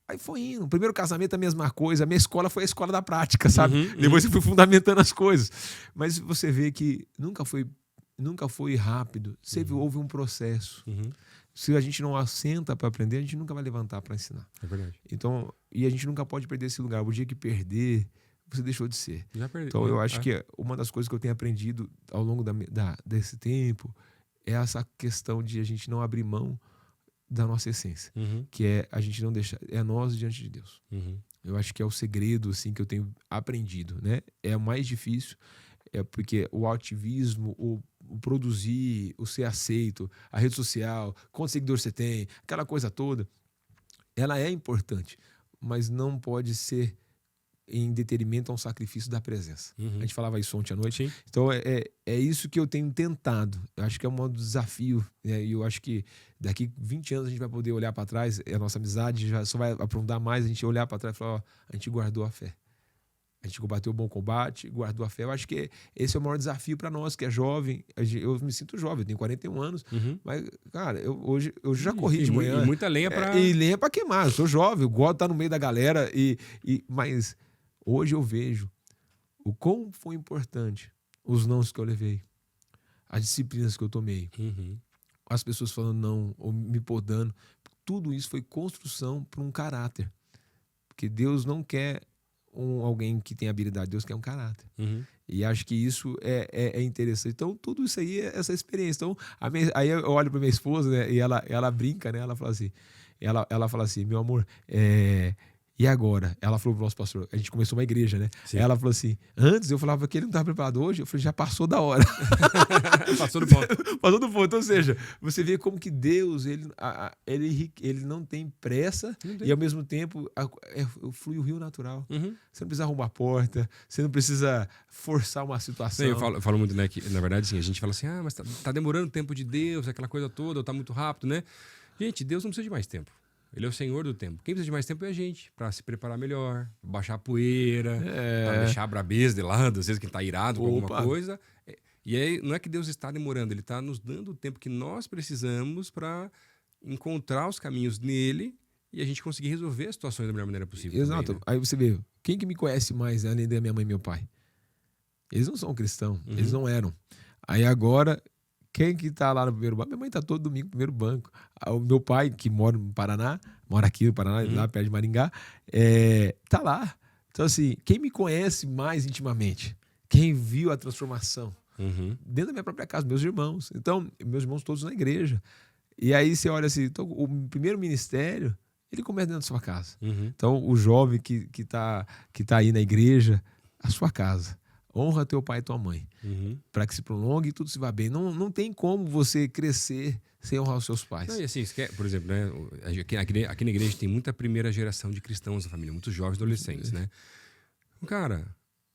[SPEAKER 2] Aí foi indo. O primeiro casamento a mesma coisa. A minha escola foi a escola da prática, sabe? Depois eu fui fundamentando as coisas. Mas você vê que nunca foi rápido. Sempre houve um processo. Se a gente não assenta para aprender, a gente nunca vai levantar para ensinar.
[SPEAKER 1] É verdade.
[SPEAKER 2] Então, e a gente nunca pode perder esse lugar. O dia que perder, você deixou de ser. Então, eu acho que uma das coisas que eu tenho aprendido ao longo desse tempo é essa questão de a gente não abrir mão da nossa essência, que é a gente não deixar, é nós diante de Deus. Eu acho que é o segredo assim que eu tenho aprendido, né? É o mais difícil, porque o ativismo, o produzir, o ser aceito, a rede social, quantos seguidores você tem, aquela coisa toda, ela é importante, mas não pode ser em detrimento a um sacrifício da presença. A gente falava isso ontem à noite.
[SPEAKER 1] Sim.
[SPEAKER 2] Então, é isso que eu tenho tentado. Eu acho que é um desafio. Né? E eu acho que daqui 20 anos a gente vai poder olhar para trás, a nossa amizade já só vai aprofundar mais, a gente olhar para trás e falar, a gente guardou a fé. A gente combateu o bom combate, guardou a fé. Eu acho que esse é o maior desafio para nós, que é jovem. Eu me sinto jovem, eu tenho 41 anos. Mas, cara, hoje eu já corri de manhã.
[SPEAKER 1] E muita lenha para...
[SPEAKER 2] E lenha para queimar. Eu sou jovem, eu gosto de estar no meio da galera. Mas hoje eu vejo o quão foi importante os nãos que eu levei, as disciplinas que eu tomei, as pessoas falando não, ou me podando. Tudo isso foi construção para um caráter. Porque Deus não quer alguém que tem habilidade, Deus quer um caráter. E acho que isso é interessante. Então, tudo isso aí é essa experiência. Então, aí eu olho para minha esposa, né, e ela brinca, né? Ela fala assim, ela fala assim, meu amor, e agora? Ela falou pro nosso pastor, a gente começou uma igreja, né?
[SPEAKER 1] Sim.
[SPEAKER 2] Ela falou assim, antes eu falava que ele não estava preparado, hoje eu falei, já passou da hora.
[SPEAKER 1] Passou do ponto.
[SPEAKER 2] Passou do ponto. Ou seja, você vê como que Deus, ele não tem pressa e ao mesmo tempo flui o rio natural. Você não precisa arrumar a porta, você não precisa forçar uma situação.
[SPEAKER 1] Eu falo muito, né, que na verdade, assim, a gente fala assim, mas tá demorando o tempo de Deus, aquela coisa toda, ou tá muito rápido, né? Gente, Deus não precisa de mais tempo. Ele é o Senhor do tempo. Quem precisa de mais tempo é a gente, para se preparar melhor, baixar a poeira, para deixar a brabeza de lado, às vezes que tá irado com alguma coisa. E aí não é que Deus está demorando, ele está nos dando o tempo que nós precisamos para encontrar os caminhos nele e a gente conseguir resolver as situações da melhor maneira possível.
[SPEAKER 2] Exato.
[SPEAKER 1] Também, né?
[SPEAKER 2] Aí você vê, quem que me conhece mais além da minha mãe e meu pai? Eles não são cristãos, eles não eram. Aí agora, quem que tá lá no primeiro banco? Minha mãe tá todo domingo no primeiro banco. O meu pai, que mora no Paraná, mora aqui no Paraná, lá perto de Maringá, tá lá. Então, assim, quem me conhece mais intimamente, quem viu a transformação, dentro da minha própria casa, meus irmãos. Então, meus irmãos todos na igreja. E aí você olha assim, então, o primeiro ministério, ele começa dentro da sua casa. Então, o jovem que tá aí na igreja, a sua casa. Honra teu pai e tua mãe, para que se prolongue e tudo se vá bem. Não tem como você crescer sem honrar os seus pais.
[SPEAKER 1] Não, e assim, por exemplo, né, aqui na igreja tem muita primeira geração de cristãos na família, muitos jovens adolescentes, né? Cara,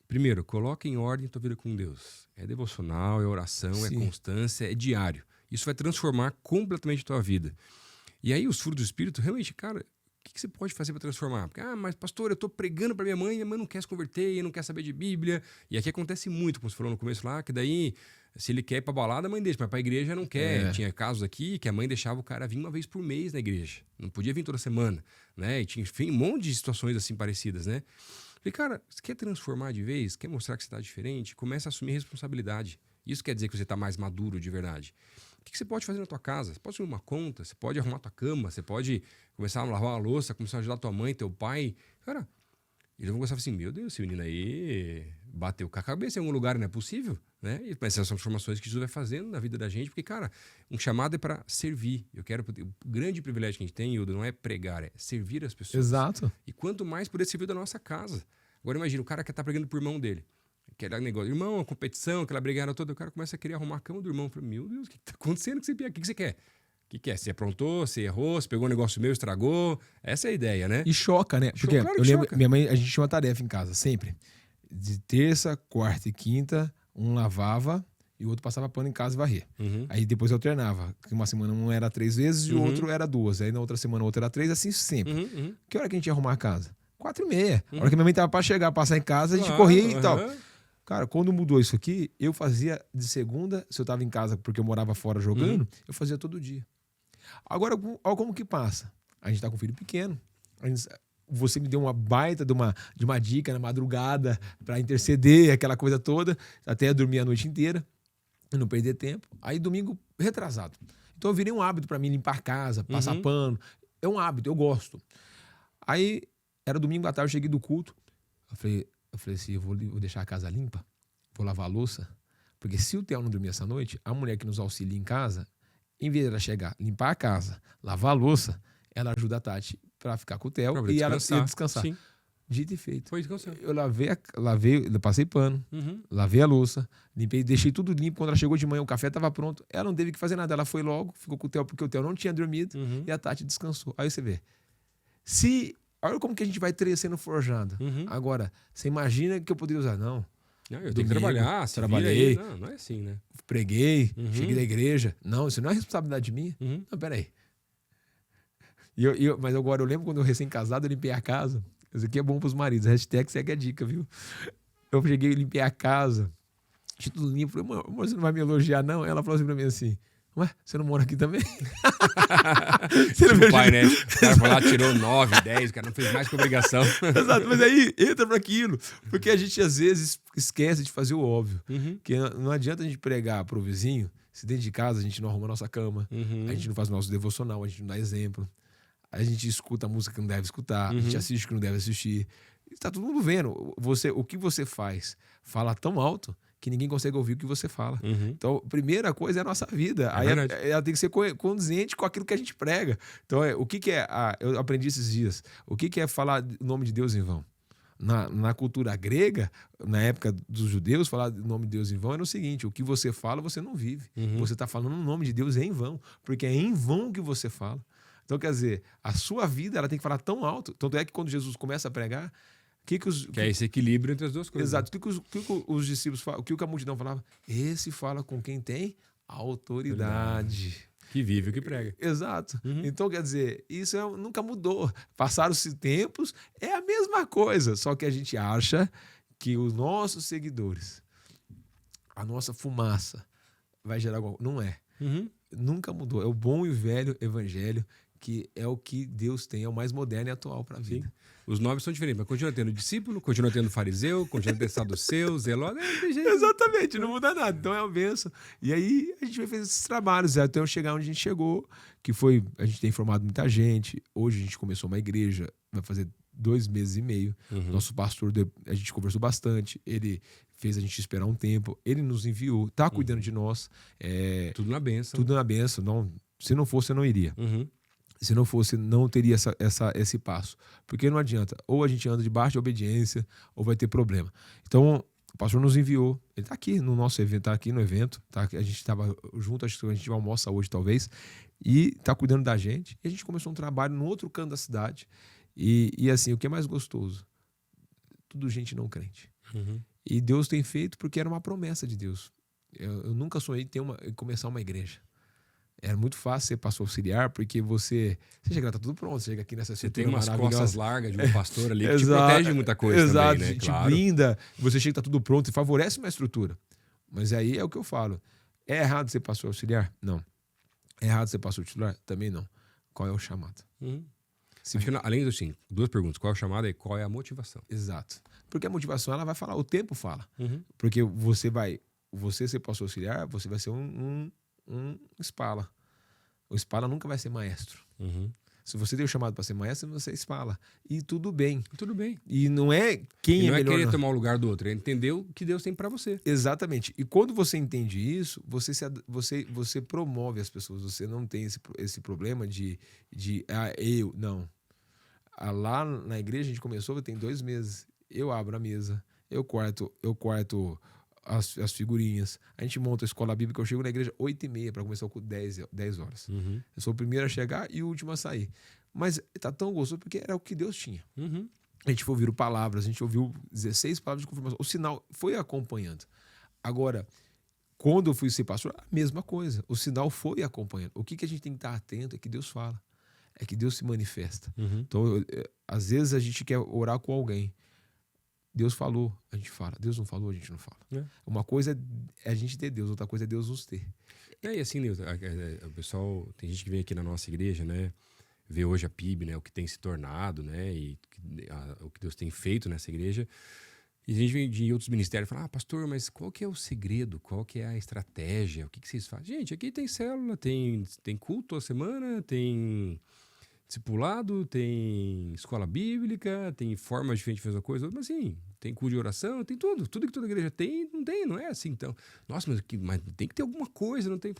[SPEAKER 1] primeiro, coloca em ordem a tua vida com Deus. É devocional, é oração, é constância, é diário. Isso vai transformar completamente a tua vida. E aí os frutos do Espírito, realmente, cara, o que você pode fazer para transformar? Porque, mas pastor, eu tô pregando para minha mãe não quer se converter, não quer saber de Bíblia. E aqui acontece muito, como você falou no começo lá, que daí, se ele quer ir pra balada, a mãe deixa, mas pra igreja não quer. Tinha casos aqui que a mãe deixava o cara vir uma vez por mês na igreja. Não podia vir toda semana, né? E tinha, enfim, um monte de situações assim parecidas, né? Falei, cara, você quer transformar de vez? Quer mostrar que você tá diferente? Começa a assumir responsabilidade. Isso quer dizer que você tá mais maduro de verdade. O que você pode fazer na tua casa? Você pode assumir uma conta, você pode arrumar tua cama, você pode começar a lavar a louça, começar a ajudar tua mãe, teu pai. Cara, eles vão gostar assim, meu Deus, esse menino aí bateu com a cabeça em algum lugar, não é possível, né? E essas são transformações que Jesus vai fazendo na vida da gente, porque, cara, um chamado é para servir. O grande privilégio que a gente tem, Hildo, não é pregar, é servir as pessoas.
[SPEAKER 2] Exato.
[SPEAKER 1] E quanto mais poder servir da nossa casa. Agora imagina, o cara que tá pregando pro irmão dele. Aquele negócio, irmão, a competição, aquela brigada toda, o cara começa a querer arrumar a cama do irmão. Eu falei, meu Deus, o que tá acontecendo? O que você quer? O que é? Você aprontou, você errou, você pegou um negócio meu, estragou. Essa é a ideia, né?
[SPEAKER 2] E choca, né? Porque
[SPEAKER 1] Claro
[SPEAKER 2] eu lembro,
[SPEAKER 1] choca.
[SPEAKER 2] minha mãe, a gente tinha uma tarefa em casa, sempre. De terça, quarta e quinta, um lavava e o outro passava pano em casa e varrer. Aí depois eu alternava. Uma semana um era 3 vezes e o outro era 2. Aí na outra semana o outro era 3, assim sempre. Que hora que a gente ia arrumar a casa? 4h30. A hora que minha mãe tava pra chegar, passar em casa, a gente corria e tal. Cara, quando mudou isso aqui, eu fazia de segunda, se eu tava em casa porque eu morava fora jogando, eu fazia todo dia. Agora, olha como que passa. A gente tá com um filho pequeno. Você me deu uma baita de uma dica na madrugada pra interceder, aquela coisa toda, até dormir a noite inteira, não perder tempo. Aí domingo, retrasado. Então eu virei um hábito pra mim limpar a casa, passar pano. É um hábito, eu gosto. Aí, era domingo à tarde, eu cheguei do culto. Eu falei assim, eu vou deixar a casa limpa, vou lavar a louça, porque se o Theo não dormir essa noite, a mulher que nos auxilia em casa, em vez de ela chegar, limpar a casa, lavar a louça, ela ajuda a Tati pra ficar com o Theo e ela ia descansar. Sim. Dito e feito.
[SPEAKER 1] Foi descansar.
[SPEAKER 2] Eu eu passei pano, lavei a louça, limpei, deixei tudo limpo. Quando ela chegou de manhã, o café estava pronto. Ela não teve que fazer nada, ela foi logo, ficou com o Theo, porque o Theo não tinha dormido, e a Tati descansou. Aí você vê. Olha como que a gente vai sendo forjado. Agora, você imagina que eu poderia usar? Não.
[SPEAKER 1] Eu tenho que trabalhar,
[SPEAKER 2] trabalhei.
[SPEAKER 1] Não é assim, né?
[SPEAKER 2] Preguei, cheguei da igreja. Não, isso não é responsabilidade minha. Não, peraí. Mas agora eu lembro quando eu recém-casado, eu limpei a casa. Isso aqui é bom pros maridos. Hashtag segue a dica, viu? Eu cheguei e limpei a casa. Tinha tudo limpo. Falei, amor, você não vai me elogiar, não? Ela falou assim pra mim assim, ué, você não mora aqui também?
[SPEAKER 1] Você não tipo pai, né? O cara foi lá, tirou 9, 10, o cara não fez mais que obrigação.
[SPEAKER 2] Exato, mas aí entra pra aquilo. Porque a gente, às vezes, esquece de fazer o óbvio. Que não adianta a gente pregar pro vizinho, se dentro de casa a gente não arruma a nossa cama, a gente não faz o nosso devocional, a gente não dá exemplo, a gente escuta a música que não deve escutar, a gente assiste o que não deve assistir. Tá todo mundo vendo. O que você fala tão alto que ninguém consegue ouvir o que você fala. Então, a primeira coisa é a nossa vida. Aí ela tem que ser condizente com aquilo que a gente prega. Então, o que é... eu aprendi esses dias. O que é falar o nome de Deus em vão? Na cultura grega, na época dos judeus, falar o nome de Deus em vão era o seguinte: o que você fala, você não vive. Você está falando o nome de Deus em vão. Porque é em vão que você fala. Então, quer dizer, a sua vida ela tem que falar tão alto. Tanto é que quando Jesus começa a pregar, que é
[SPEAKER 1] esse equilíbrio entre as duas coisas.
[SPEAKER 2] Exato. O que os discípulos falavam? O que a multidão falava? Esse fala com quem tem autoridade.
[SPEAKER 1] Que vive o que prega.
[SPEAKER 2] Exato. Então, quer dizer, isso nunca mudou. Passaram-se tempos, é a mesma coisa. Só que a gente acha que os nossos seguidores, a nossa fumaça, vai gerar alguma coisa. Não é. Nunca mudou. É o bom e velho evangelho que é o que Deus tem, é o mais moderno e atual para a vida.
[SPEAKER 1] Sim. Os nomes são diferentes, mas continua tendo discípulo, continua tendo fariseu, continua tendo saduceu, zeló, não tem jeito.
[SPEAKER 2] Exatamente, não muda nada. Então é uma bênção. E aí a gente vai fazer esses trabalhos até eu chegar onde a gente chegou, que foi, a gente tem formado muita gente. Hoje a gente começou uma igreja, vai fazer 2 meses e meio. Nosso pastor, a gente conversou bastante, ele fez a gente esperar um tempo, ele nos enviou, tá cuidando de nós.
[SPEAKER 1] Tudo na bênção.
[SPEAKER 2] Tudo na bênção. Não, se não fosse, eu não iria. Se não fosse, não teria esse passo. Porque não adianta. Ou a gente anda debaixo de obediência, ou vai ter problema. Então, o pastor nos enviou. Ele está aqui no nosso evento, está aqui no evento. Tá? A gente estava junto, acho que a gente almoça hoje, talvez. E está cuidando da gente. E a gente começou um trabalho no outro canto da cidade. E assim, o que é mais gostoso? Tudo gente não crente. E Deus tem feito porque era uma promessa de Deus. Eu nunca sonhei em começar uma igreja. Era muito fácil ser pastor auxiliar, porque você chega lá, tá tudo pronto, você chega aqui nessa
[SPEAKER 1] estrutura maravilhosa. Você tem umas costas largas de um pastor ali que te
[SPEAKER 2] Exato,
[SPEAKER 1] protege muita coisa
[SPEAKER 2] exato,
[SPEAKER 1] também, né?
[SPEAKER 2] Te blinda, você chega, tá tudo pronto e favorece uma estrutura. Mas aí é o que eu falo. É errado ser pastor auxiliar? Não. É errado ser pastor titular? Também não. Qual é o chamado?
[SPEAKER 1] Acho que, além disso, sim, 2 perguntas. Qual é o chamado e qual é a motivação?
[SPEAKER 2] Exato. Porque a motivação, ela vai falar, o tempo fala. Porque você ser pastor auxiliar, você vai ser um espala. O espala nunca vai ser maestro. Se você tem o chamado para ser maestro, você espala. E tudo bem.
[SPEAKER 1] Tudo bem.
[SPEAKER 2] E não é quem é melhor.
[SPEAKER 1] Não é querer tomar o lugar do outro, é entender o que Deus tem para você.
[SPEAKER 2] Exatamente. E quando você entende isso, você promove as pessoas. Você não tem esse problema de eu. Não. Lá na igreja a gente começou, tem 2 meses. Eu abro a mesa, eu quarto as figurinhas. A gente monta a escola bíblica. Eu chego na igreja 8h30 para começar com 10 horas. Eu sou o primeiro a chegar e o último a sair. Mas tá tão gostoso porque era o que Deus tinha. A gente ouviu palavras, a gente ouviu 16 palavras de confirmação. O sinal foi acompanhando. Agora, quando eu fui ser pastor, a mesma coisa. O sinal foi acompanhando. O que a gente tem que estar atento é que Deus fala. É que Deus se manifesta. Então, às vezes a gente quer orar com alguém. Deus falou, a gente fala. Deus não falou, a gente não fala. Uma coisa é a gente ter Deus, outra coisa é Deus nos ter.
[SPEAKER 1] E assim, Nilton, o pessoal, tem gente que vem aqui na nossa igreja, né? Vê hoje a PIB, né? O que tem se tornado, né? E o que Deus tem feito nessa igreja. E a gente vem de outros ministérios e fala, pastor, mas qual que é o segredo? Qual que é a estratégia? O que vocês fazem? Gente, aqui tem célula, tem culto a semana, tem discipulado, tem escola bíblica, tem formas diferentes de fazer uma coisa, mas assim, tem culto de oração, tem tudo. Tudo que toda igreja tem, não é assim. Então, nossa, mas tem que ter alguma coisa, não tem?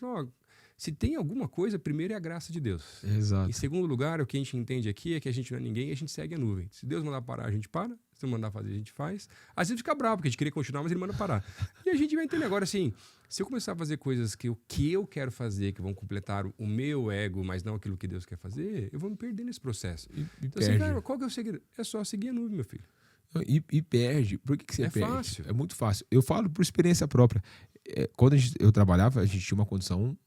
[SPEAKER 1] Se tem alguma coisa, primeiro é a graça de Deus.
[SPEAKER 2] Exato.
[SPEAKER 1] Em segundo lugar, o que a gente entende aqui é que a gente não é ninguém e a gente segue a nuvem. Se Deus mandar parar, a gente para. Se não mandar fazer, a gente faz. Às vezes fica bravo, porque a gente queria continuar, mas ele manda parar. E a gente vai entender agora, assim, se eu começar a fazer coisas que eu quero fazer, que vão completar o meu ego, mas não aquilo que Deus quer fazer, eu vou me perder nesse processo. Então, assim, cara, qual que é o segredo? É só seguir a nuvem, meu filho.
[SPEAKER 2] E perde. Por que você perde? É
[SPEAKER 1] fácil.
[SPEAKER 2] É muito fácil. Eu falo por experiência própria. Quando eu trabalhava, a gente tinha uma condição...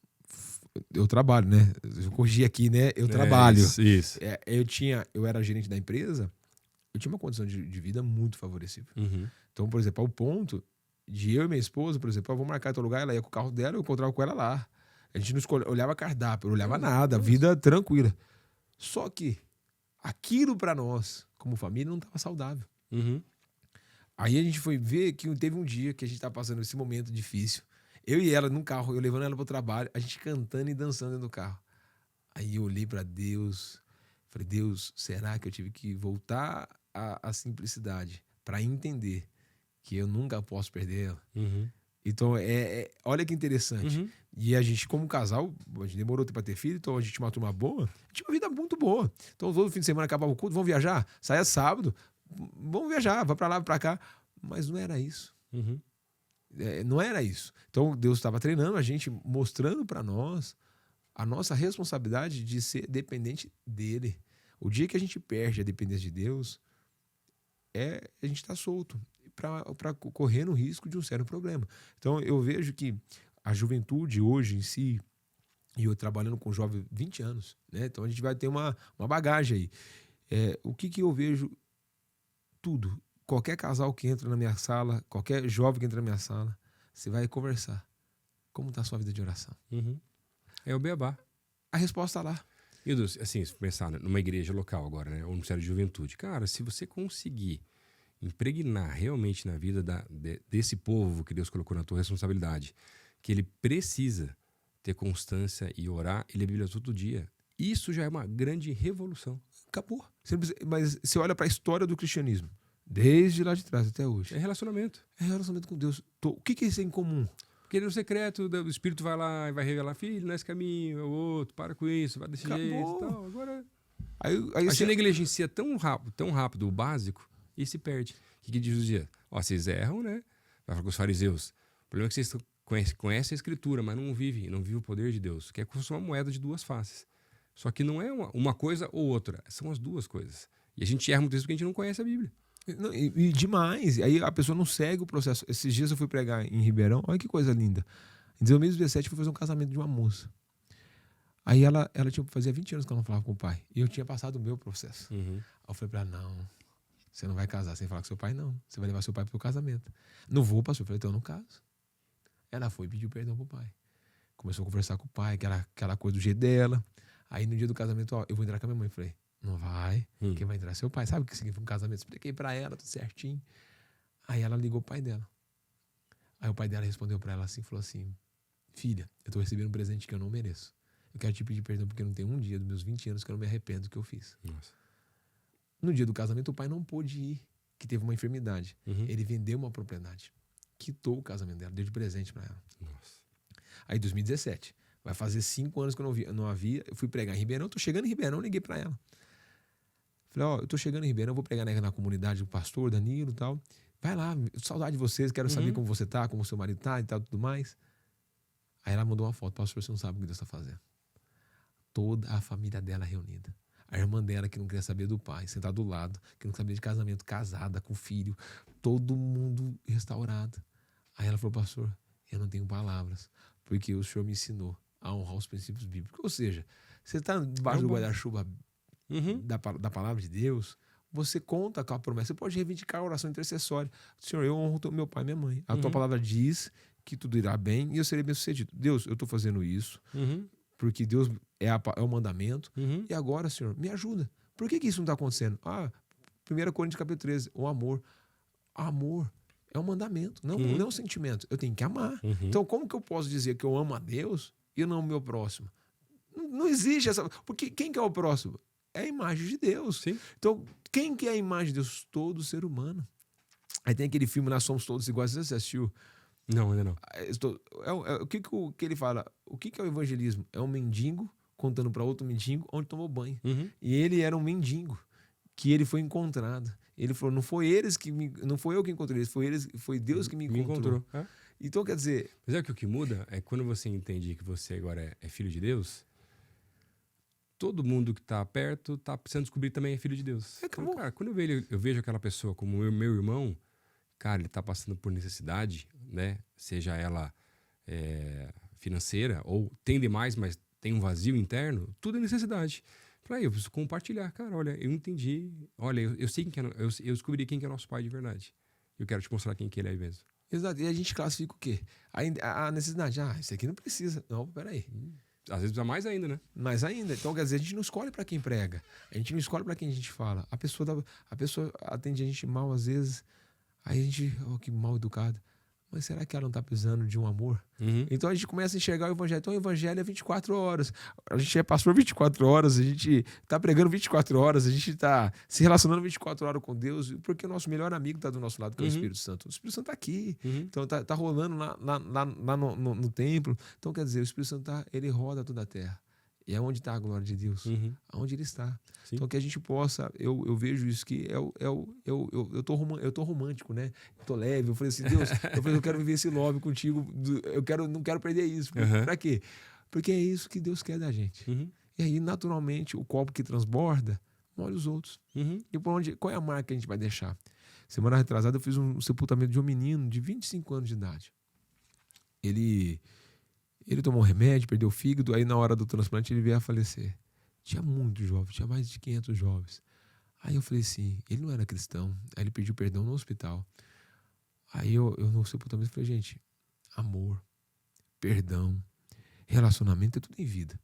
[SPEAKER 2] Eu trabalho, né? Eu corrigi aqui, né? Eu trabalho.
[SPEAKER 1] Isso.
[SPEAKER 2] Eu era gerente da empresa, eu tinha uma condição de vida muito favorecível. Então, por exemplo, ao ponto de eu e minha esposa, por exemplo, vamos marcar outro lugar, ela ia com o carro dela, eu encontrava com ela lá. A gente não olhava cardápio, não olhava nada, vida tranquila. Só que aquilo para nós, como família, não estava saudável. Aí a gente foi ver que teve um dia que a gente estava passando esse momento difícil. Eu e ela no carro, eu levando ela para o trabalho, a gente cantando e dançando dentro do carro. Aí eu olhei para Deus, falei, Deus, será que eu tive que voltar à simplicidade para entender que eu nunca posso perder ela? Então, olha que interessante. E a gente, como casal, a gente demorou para ter filho, então a gente tinha uma turma boa, tinha uma vida muito boa. Então, todo fim de semana acabava o culto, vamos viajar? Saia sábado, vamos viajar, vai para lá, para cá. Mas não era isso. Não era isso. Então, Deus estava treinando a gente, mostrando para nós a nossa responsabilidade de ser dependente dele. O dia que a gente perde a dependência de Deus, a gente está solto para correr no risco de um sério problema. Então, eu vejo que a juventude hoje em si, e eu trabalhando com jovens 20 anos, né? Então a gente vai ter uma bagagem aí. O que eu vejo? Tudo. Qualquer casal que entra na minha sala, qualquer jovem que entra na minha sala, você vai conversar. Como está a sua vida de oração?
[SPEAKER 1] É o beabá.
[SPEAKER 2] A resposta está lá.
[SPEAKER 1] E assim, se pensar numa igreja local agora, né? Ou no Ministério de Juventude. Cara, se você conseguir impregnar realmente na vida desse povo que Deus colocou na tua responsabilidade, que ele precisa ter constância e orar e ler a Bíblia todo dia, isso já é uma grande revolução.
[SPEAKER 2] Acabou. Mas você olha para a história do cristianismo, desde lá de trás até hoje.
[SPEAKER 1] É relacionamento.
[SPEAKER 2] É relacionamento com Deus. O que é isso em comum?
[SPEAKER 1] Porque no secreto, o Espírito vai lá e vai revelar, filho, não é esse caminho, é o outro, para com isso, vai desse jeito e tal. Agora,
[SPEAKER 2] aí
[SPEAKER 1] a gente negligencia tão rápido o básico e se perde. O que diz o dia? Ó, vocês erram, né? Vai falar com os fariseus. O problema é que vocês conhecem a Escritura, mas não vivem o poder de Deus. Que é como se fosse uma moeda de duas faces. Só que não é uma coisa ou outra, são as duas coisas. E a gente erra muito isso porque a gente não conhece a Bíblia.
[SPEAKER 2] E demais. Aí a pessoa não segue o processo. Esses dias eu fui pregar em Ribeirão. Olha que coisa linda. Em 2017 eu fui fazer um casamento de uma moça. Aí ela fazia 20 anos que ela não falava com o pai. E eu tinha passado o meu processo.
[SPEAKER 1] Uhum.
[SPEAKER 2] Aí eu falei pra ela, não, você não vai casar sem falar com seu pai, não. Você vai levar seu pai pro casamento. Não vou, pastor. Eu falei, então eu não caso. Ela foi e pediu perdão pro pai. Começou a conversar com o pai, aquela coisa do jeito dela. Aí no dia do casamento, ó, eu vou entrar com a minha mãe. Eu falei, não vai. Quem vai entrar é seu pai. Sabe o que significa um casamento? Expliquei pra ela, tudo certinho. Aí ela ligou o pai dela. Aí o pai dela respondeu pra ela assim, falou assim, filha, eu tô recebendo um presente que eu não mereço. Eu quero te pedir perdão porque não tem um dia dos meus 20 anos que eu não me arrependo do que eu fiz.
[SPEAKER 1] Nossa.
[SPEAKER 2] No dia do casamento, o pai não pôde ir, que teve uma enfermidade.
[SPEAKER 1] Uhum.
[SPEAKER 2] Ele vendeu uma propriedade. Quitou o casamento dela, deu de presente pra ela.
[SPEAKER 1] Nossa.
[SPEAKER 2] Aí 2017, vai fazer 5 anos que eu não havia. Eu fui pregar em Ribeirão, tô chegando em Ribeirão, liguei pra ela. Falei, ó, eu tô chegando em Ribeirão, vou pregar na comunidade do pastor Danilo e tal. Vai lá, saudade de vocês, quero saber como você tá, como o seu marido tá e tal, tudo mais. Aí ela mandou uma foto, pastor, você não sabe o que Deus tá fazendo. Toda a família dela reunida. A irmã dela, que não queria saber do pai, sentada do lado, que não sabia de casamento, casada, com filho, todo mundo restaurado. Aí ela falou, pastor, eu não tenho palavras, porque o senhor me ensinou a honrar os princípios bíblicos. Ou seja, você está debaixo do guarda-chuva da palavra de Deus, você conta com a promessa. Você pode reivindicar a oração intercessória. Senhor, eu honro meu pai e minha mãe. A tua palavra diz que tudo irá bem e eu serei bem sucedido. Deus, eu estou fazendo isso porque Deus é o mandamento. E agora, Senhor, me ajuda. Por que isso não está acontecendo? 1 Coríntios capítulo 13, o amor. Amor é um mandamento, não é um sentimento. Eu tenho que amar. Então, como que eu posso dizer que eu amo a Deus e eu não amo o meu próximo? Não existe essa... Porque quem que é o próximo? É a imagem de Deus.
[SPEAKER 1] Sim.
[SPEAKER 2] Então, quem que é a imagem de Deus? Todo ser humano. Aí tem aquele filme, Nós Somos Todos Iguais. Você assistiu?
[SPEAKER 1] Não, ainda não.
[SPEAKER 2] O que ele fala? O que é o evangelismo? É um mendigo contando para outro mendigo onde tomou banho. E ele era um mendigo que ele foi encontrado. Ele falou, não foi eu que encontrei eles, foi Deus que me encontrou. Então, quer dizer...
[SPEAKER 1] Mas é que o que muda é quando você entende que você agora é filho de Deus, todo mundo que está perto está precisando descobrir que também é filho de Deus. Então, cara, quando eu vejo aquela pessoa como meu irmão, cara, ele está passando por necessidade, né? Seja ela financeira ou tem demais, mas tem um vazio interno, tudo é necessidade. Falei, eu preciso compartilhar. Cara, olha, eu entendi. Olha, eu sei quem é, eu descobri quem que é nosso pai de verdade. Eu quero te mostrar quem que ele é mesmo.
[SPEAKER 2] Exato. E a gente classifica o quê? A necessidade. Isso aqui não precisa. Não, peraí.
[SPEAKER 1] Às vezes precisa mais ainda, né?
[SPEAKER 2] Mais ainda. Então, quer dizer, a gente não escolhe para quem prega. A gente não escolhe para quem a gente fala. A pessoa atende a gente mal às vezes. Aí a gente, que mal educado. Mas será que ela não está precisando de um amor? Então a gente começa a enxergar o evangelho. Então o evangelho é 24 horas. A gente é pastor 24 horas, a gente está pregando 24 horas, a gente está se relacionando 24 horas com Deus, porque o nosso melhor amigo está do nosso lado, que é o Espírito Santo. O Espírito Santo está aqui. Então tá rolando lá no templo. Então quer dizer, o Espírito Santo ele roda toda a terra. E é onde está a glória de Deus, aonde ele está. Sim. Então que a gente possa, eu vejo isso que eu tô romântico, né? Eu tô leve, eu falei assim, Deus, eu quero viver esse love contigo, não quero perder isso. Pra quê? Porque é isso que Deus quer da gente. E aí, naturalmente, o copo que transborda, molha os outros. E qual é a marca que a gente vai deixar? Semana retrasada eu fiz um sepultamento de um menino de 25 anos de idade. Ele tomou um remédio, perdeu o fígado, aí na hora do transplante ele veio a falecer. Tinha muitos jovens, tinha mais de 500 jovens. Aí eu falei assim, ele não era cristão, aí ele pediu perdão no hospital. Aí eu no sepultamento falei, gente, amor, perdão, relacionamento é tudo em vida.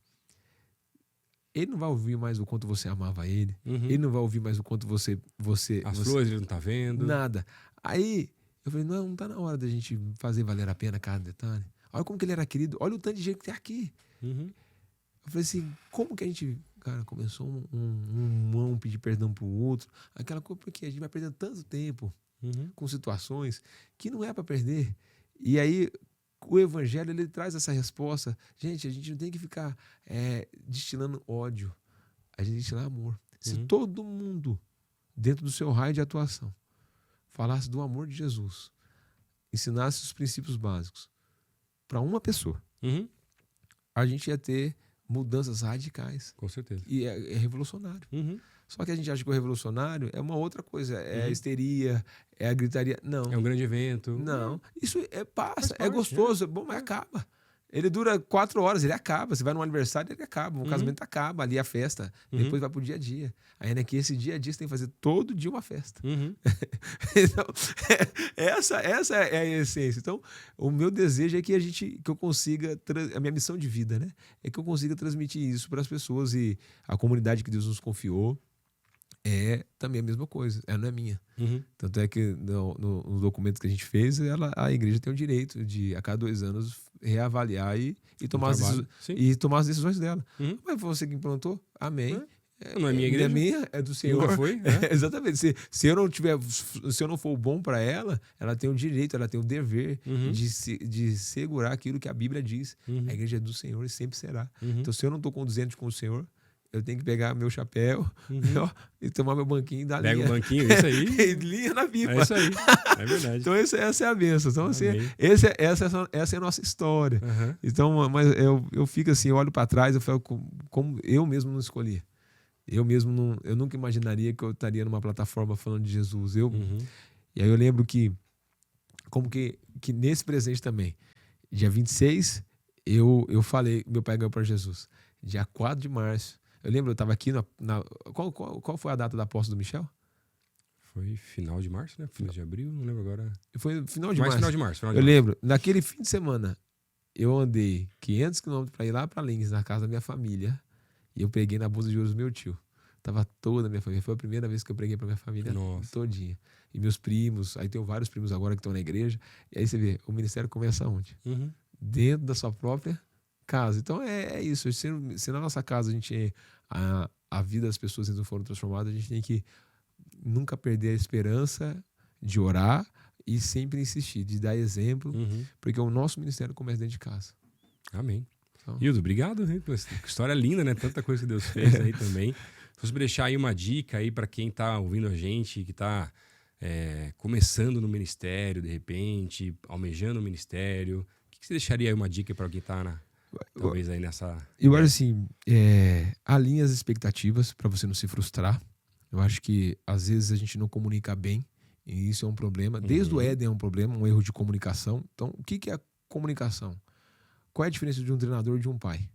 [SPEAKER 2] ele não vai ouvir mais o quanto você amava ele.
[SPEAKER 1] Uhum.
[SPEAKER 2] Ele não vai ouvir mais o quanto você
[SPEAKER 1] flores ele não tá vendo.
[SPEAKER 2] Nada. Aí eu falei, não tá na hora da gente fazer valer a pena cada detalhe. Olha como que ele era querido. Olha o tanto de gente que tem aqui.
[SPEAKER 1] Uhum.
[SPEAKER 2] Eu falei assim, como que a gente... Cara, começou um pedir perdão pro outro. Aquela coisa, porque a gente vai perdendo tanto tempo com situações que não é para perder. E aí, o evangelho, ele traz essa resposta. Gente, a gente não tem que ficar destilando ódio. A gente destila amor. Se todo mundo, dentro do seu raio de atuação, falasse do amor de Jesus, ensinasse os princípios básicos para uma pessoa, a gente ia ter mudanças radicais.
[SPEAKER 1] Com certeza.
[SPEAKER 2] E é revolucionário. Só que a gente acha que o revolucionário é uma outra coisa. É a histeria, é a gritaria. Não.
[SPEAKER 1] É um grande evento.
[SPEAKER 2] Não. Isso passa, é gostoso, é bom, mas acaba. Ele dura 4 horas, ele acaba. Você vai num aniversário, ele acaba. Um casamento acaba, ali a festa. Depois vai pro dia a dia. Aí naquele esse dia a dia você tem que fazer todo dia uma festa. Então, essa é a essência. Então, o meu desejo é que eu consiga, a minha missão de vida, né? É que eu consiga transmitir isso para as pessoas, e a comunidade que Deus nos confiou é também a mesma coisa, ela não é minha. Tanto é que nos documentos que a gente fez, a igreja tem o direito de, a cada 2 anos, reavaliar e tomar as decisões dela. Mas foi você que implantou? Amém.
[SPEAKER 1] Não é minha igreja.
[SPEAKER 2] Não é minha, é do Senhor.
[SPEAKER 1] Nunca foi.
[SPEAKER 2] Exatamente. Se eu não for bom para ela, ela tem o direito, ela tem o dever de segurar aquilo que a Bíblia diz. A igreja é do Senhor e sempre será. Então, se eu não estou conduzente com o Senhor, eu tenho que pegar meu chapéu e tomar meu banquinho e dar linha.
[SPEAKER 1] Pega o banquinho, isso aí.
[SPEAKER 2] Linha na pipa.
[SPEAKER 1] É isso aí, é verdade.
[SPEAKER 2] Então essa é a bênção. Então, assim, essa é a nossa história. Então, mas eu fico assim, eu olho para trás, eu falo como eu mesmo não escolhi. Eu nunca imaginaria que eu estaria numa plataforma falando de Jesus. E aí eu lembro que nesse presente também, dia 26, eu falei, meu pai ganhou para Jesus. Dia 4 de março, eu lembro, eu estava aqui qual foi a data da posse do Michel?
[SPEAKER 1] Foi final de março, né? Final de abril, não lembro agora.
[SPEAKER 2] Foi final de março.
[SPEAKER 1] Final de
[SPEAKER 2] março. Lembro, naquele fim de semana, eu andei 500 quilômetros para ir lá para Lins, na casa da minha família, e eu peguei na bolsa de ouro do meu tio. Tava toda a minha família. Foi a primeira vez que eu preguei para minha família todinha. E meus primos, aí tenho vários primos agora que estão na igreja. E aí você vê, o ministério começa onde? Dentro da sua própria casa. Então é isso. Se na nossa casa a vida das pessoas não foram transformadas, a gente tem que nunca perder a esperança de orar e sempre insistir, de dar exemplo, porque o nosso ministério começa dentro de casa.
[SPEAKER 1] Amém. Hildo, obrigado, né? História linda, né? Tanta coisa que Deus fez aí também. Se você deixar aí uma dica aí para quem está ouvindo a gente, que está começando no ministério, de repente, almejando o ministério, o que você deixaria aí uma dica para quem está talvez aí nessa...
[SPEAKER 2] Eu acho assim, alinhe as expectativas para você não se frustrar. Eu acho que às vezes a gente não comunica bem e isso é um problema. Desde o Éden é um problema, um erro de comunicação. Então, o que é a comunicação? Qual é a diferença de um treinador e de um pai?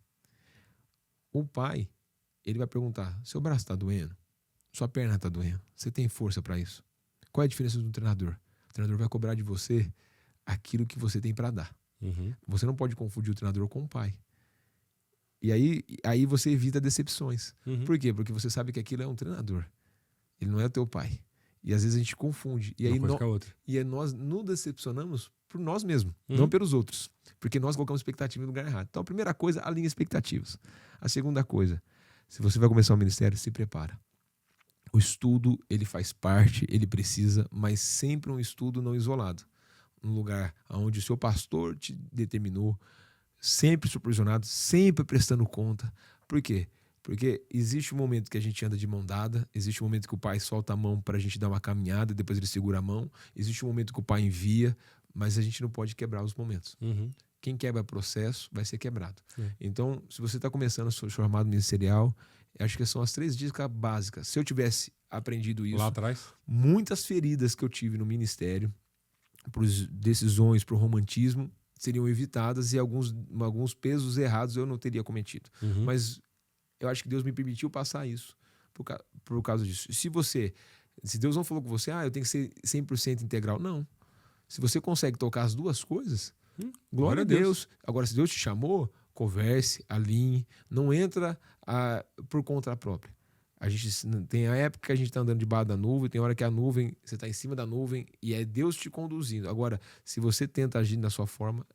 [SPEAKER 2] O pai, ele vai perguntar, seu braço está doendo? Sua perna está doendo? Você tem força para isso? Qual é a diferença de um treinador? O treinador vai cobrar de você aquilo que você tem para dar. Você não pode confundir o treinador com o pai. E aí você evita decepções. Por quê? Porque você sabe que aquilo é um treinador. Ele não é o teu pai. E às vezes a gente confunde. E aí nós nos decepcionamos por nós mesmos, não pelos outros. Porque nós colocamos expectativa no lugar errado. Então a primeira coisa, alinha expectativas. A segunda coisa, se você vai começar um ministério, se prepara. O estudo, ele faz parte, ele precisa, mas sempre um estudo não isolado. Um lugar onde o seu pastor te determinou, sempre supervisionado, sempre prestando conta. Por quê? Porque existe um momento que a gente anda de mão dada, existe um momento que o pai solta a mão para a gente dar uma caminhada, depois ele segura a mão, existe um momento que o pai envia, mas a gente não pode quebrar os momentos. Quem quebra processo vai ser quebrado. Então, se você está começando o seu chamado ministerial, acho que são as 3 dicas básicas. Se eu tivesse aprendido isso,
[SPEAKER 1] lá atrás,
[SPEAKER 2] muitas feridas que eu tive no ministério, por decisões, por romantismo, seriam evitadas e alguns pesos errados eu não teria cometido. Mas eu acho que Deus me permitiu passar isso por causa disso. Se Deus não falou com você, eu tenho que ser 100% integral. Não. Se você consegue tocar as duas coisas, glória a Deus. Agora, se Deus te chamou, converse, alinhe, não entra por conta própria. A gente tem a época que a gente está andando debaixo da nuvem, tem hora que a nuvem, você está em cima da nuvem e é Deus te conduzindo. Agora, se você tenta agir da sua forma,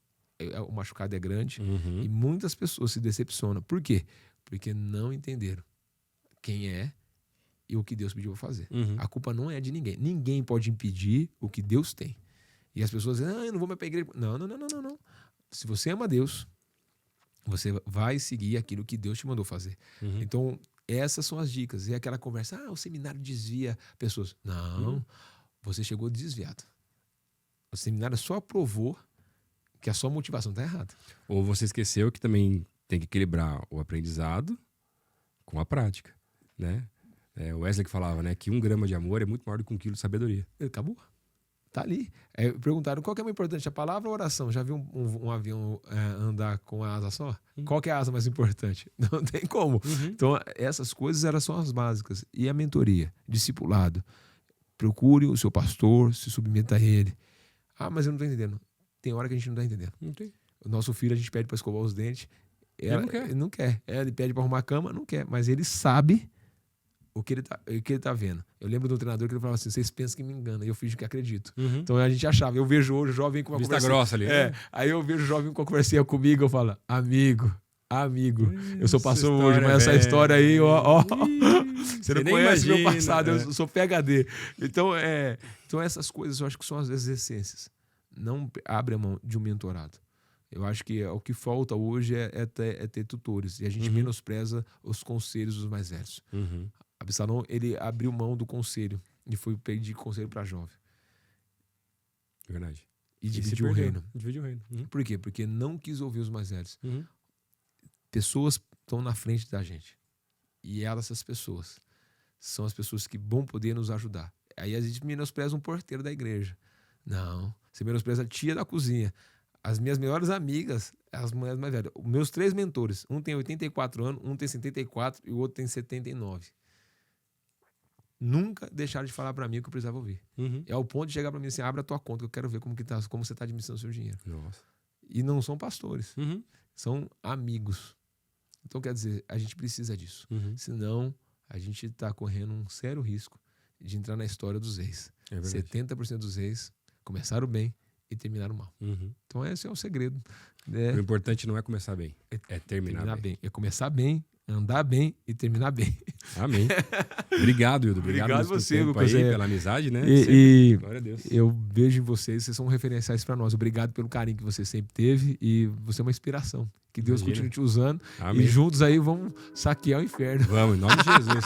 [SPEAKER 2] o machucado é grande e muitas pessoas se decepcionam. Por quê? Porque não entenderam quem é e o que Deus pediu para fazer. A culpa não é de ninguém. Ninguém pode impedir o que Deus tem. E as pessoas dizem, eu não vou mais para a igreja. Não. Se você ama Deus, você vai seguir aquilo que Deus te mandou fazer. Então, essas são as dicas. E aquela conversa, o seminário desvia pessoas. Não, você chegou desviado. O seminário só aprovou que a sua motivação está errada.
[SPEAKER 1] Ou você esqueceu que também tem que equilibrar o aprendizado com a prática, né? O Wesley que falava, né, que 1 grama de amor é muito maior do que 1 quilo de sabedoria.
[SPEAKER 2] Acabou. Tá ali. Perguntaram qual que é mais importante, a palavra ou a oração? Já viu um avião andar com a asa só? Qual que é a asa mais importante? Não tem como. Então, essas coisas eram só as básicas. E a mentoria, discipulado. Procure o seu pastor, se submeta a ele. Mas eu não estou entendendo. Tem hora que a gente não está entendendo.
[SPEAKER 1] Não tem.
[SPEAKER 2] O nosso filho, a gente pede para escovar os dentes. Ele não quer. Ele pede para arrumar a cama, não quer. Mas ele sabe o que ele tá vendo. Eu lembro do treinador que ele falava assim, vocês pensam que me enganam. E eu finjo que acredito. Então a gente achava. Eu vejo hoje o jovem com uma
[SPEAKER 1] vista
[SPEAKER 2] conversa...
[SPEAKER 1] grossa ali.
[SPEAKER 2] Aí eu vejo o jovem com uma conversinha comigo, eu falo, amigo, eu sou pastor hoje, mas essa história aí, você não conhece meu passado, eu sou PhD. Então essas coisas eu acho que são as essências. Não abre a mão de um mentorado. Eu acho que o que falta hoje é ter tutores. E a gente menospreza os conselhos dos mais velhos. Absalão, ele abriu mão do conselho e foi pedir conselho para jovem.
[SPEAKER 1] Verdade.
[SPEAKER 2] E dividiu o reino.
[SPEAKER 1] Dividiu o reino.
[SPEAKER 2] Por quê? Porque não quis ouvir os mais velhos. Pessoas estão na frente da gente. E essas pessoas são as pessoas que vão poder nos ajudar. Aí a gente menospreza um porteiro da igreja. Não. Você menospreza a tia da cozinha. As minhas melhores amigas, as mulheres mais velhas. Os meus 3 mentores. Um tem 84 anos, um tem 74 e o outro tem 79. Nunca deixaram de falar para mim o que eu precisava ouvir. É ao ponto de chegar para mim assim, abre a tua conta que eu quero ver como você está administrando o seu dinheiro.
[SPEAKER 1] Nossa.
[SPEAKER 2] E não são pastores. São amigos. Então, quer dizer, a gente precisa disso. Senão, a gente está correndo um sério risco de entrar na história dos reis. 70% dos reis começaram bem e terminaram mal. Então, esse é o segredo.
[SPEAKER 1] O importante não é começar bem, é terminar bem.
[SPEAKER 2] É começar bem, andar bem e terminar bem.
[SPEAKER 1] Amém. Obrigado, Hildo.
[SPEAKER 2] Obrigado você,
[SPEAKER 1] Lucas, pela amizade, né?
[SPEAKER 2] E
[SPEAKER 1] glória a Deus.
[SPEAKER 2] Eu vejo em vocês são referenciais para nós. Obrigado pelo carinho que você sempre teve e você é uma inspiração. Que Deus continue te usando.
[SPEAKER 1] Amém.
[SPEAKER 2] E juntos aí vamos saquear o inferno.
[SPEAKER 1] Vamos, em nome de Jesus.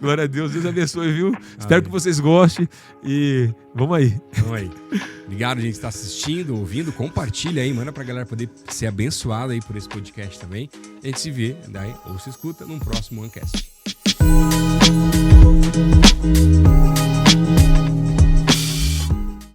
[SPEAKER 2] Glória a Deus. Deus abençoe, viu? Amém. Espero que vocês gostem e vamos aí.
[SPEAKER 1] Vamos aí. Obrigado, gente, que está assistindo, ouvindo. Compartilha aí, manda pra galera poder ser abençoada aí por esse podcast também. A gente se vê, daí, ou se escuta num próximo OneCast.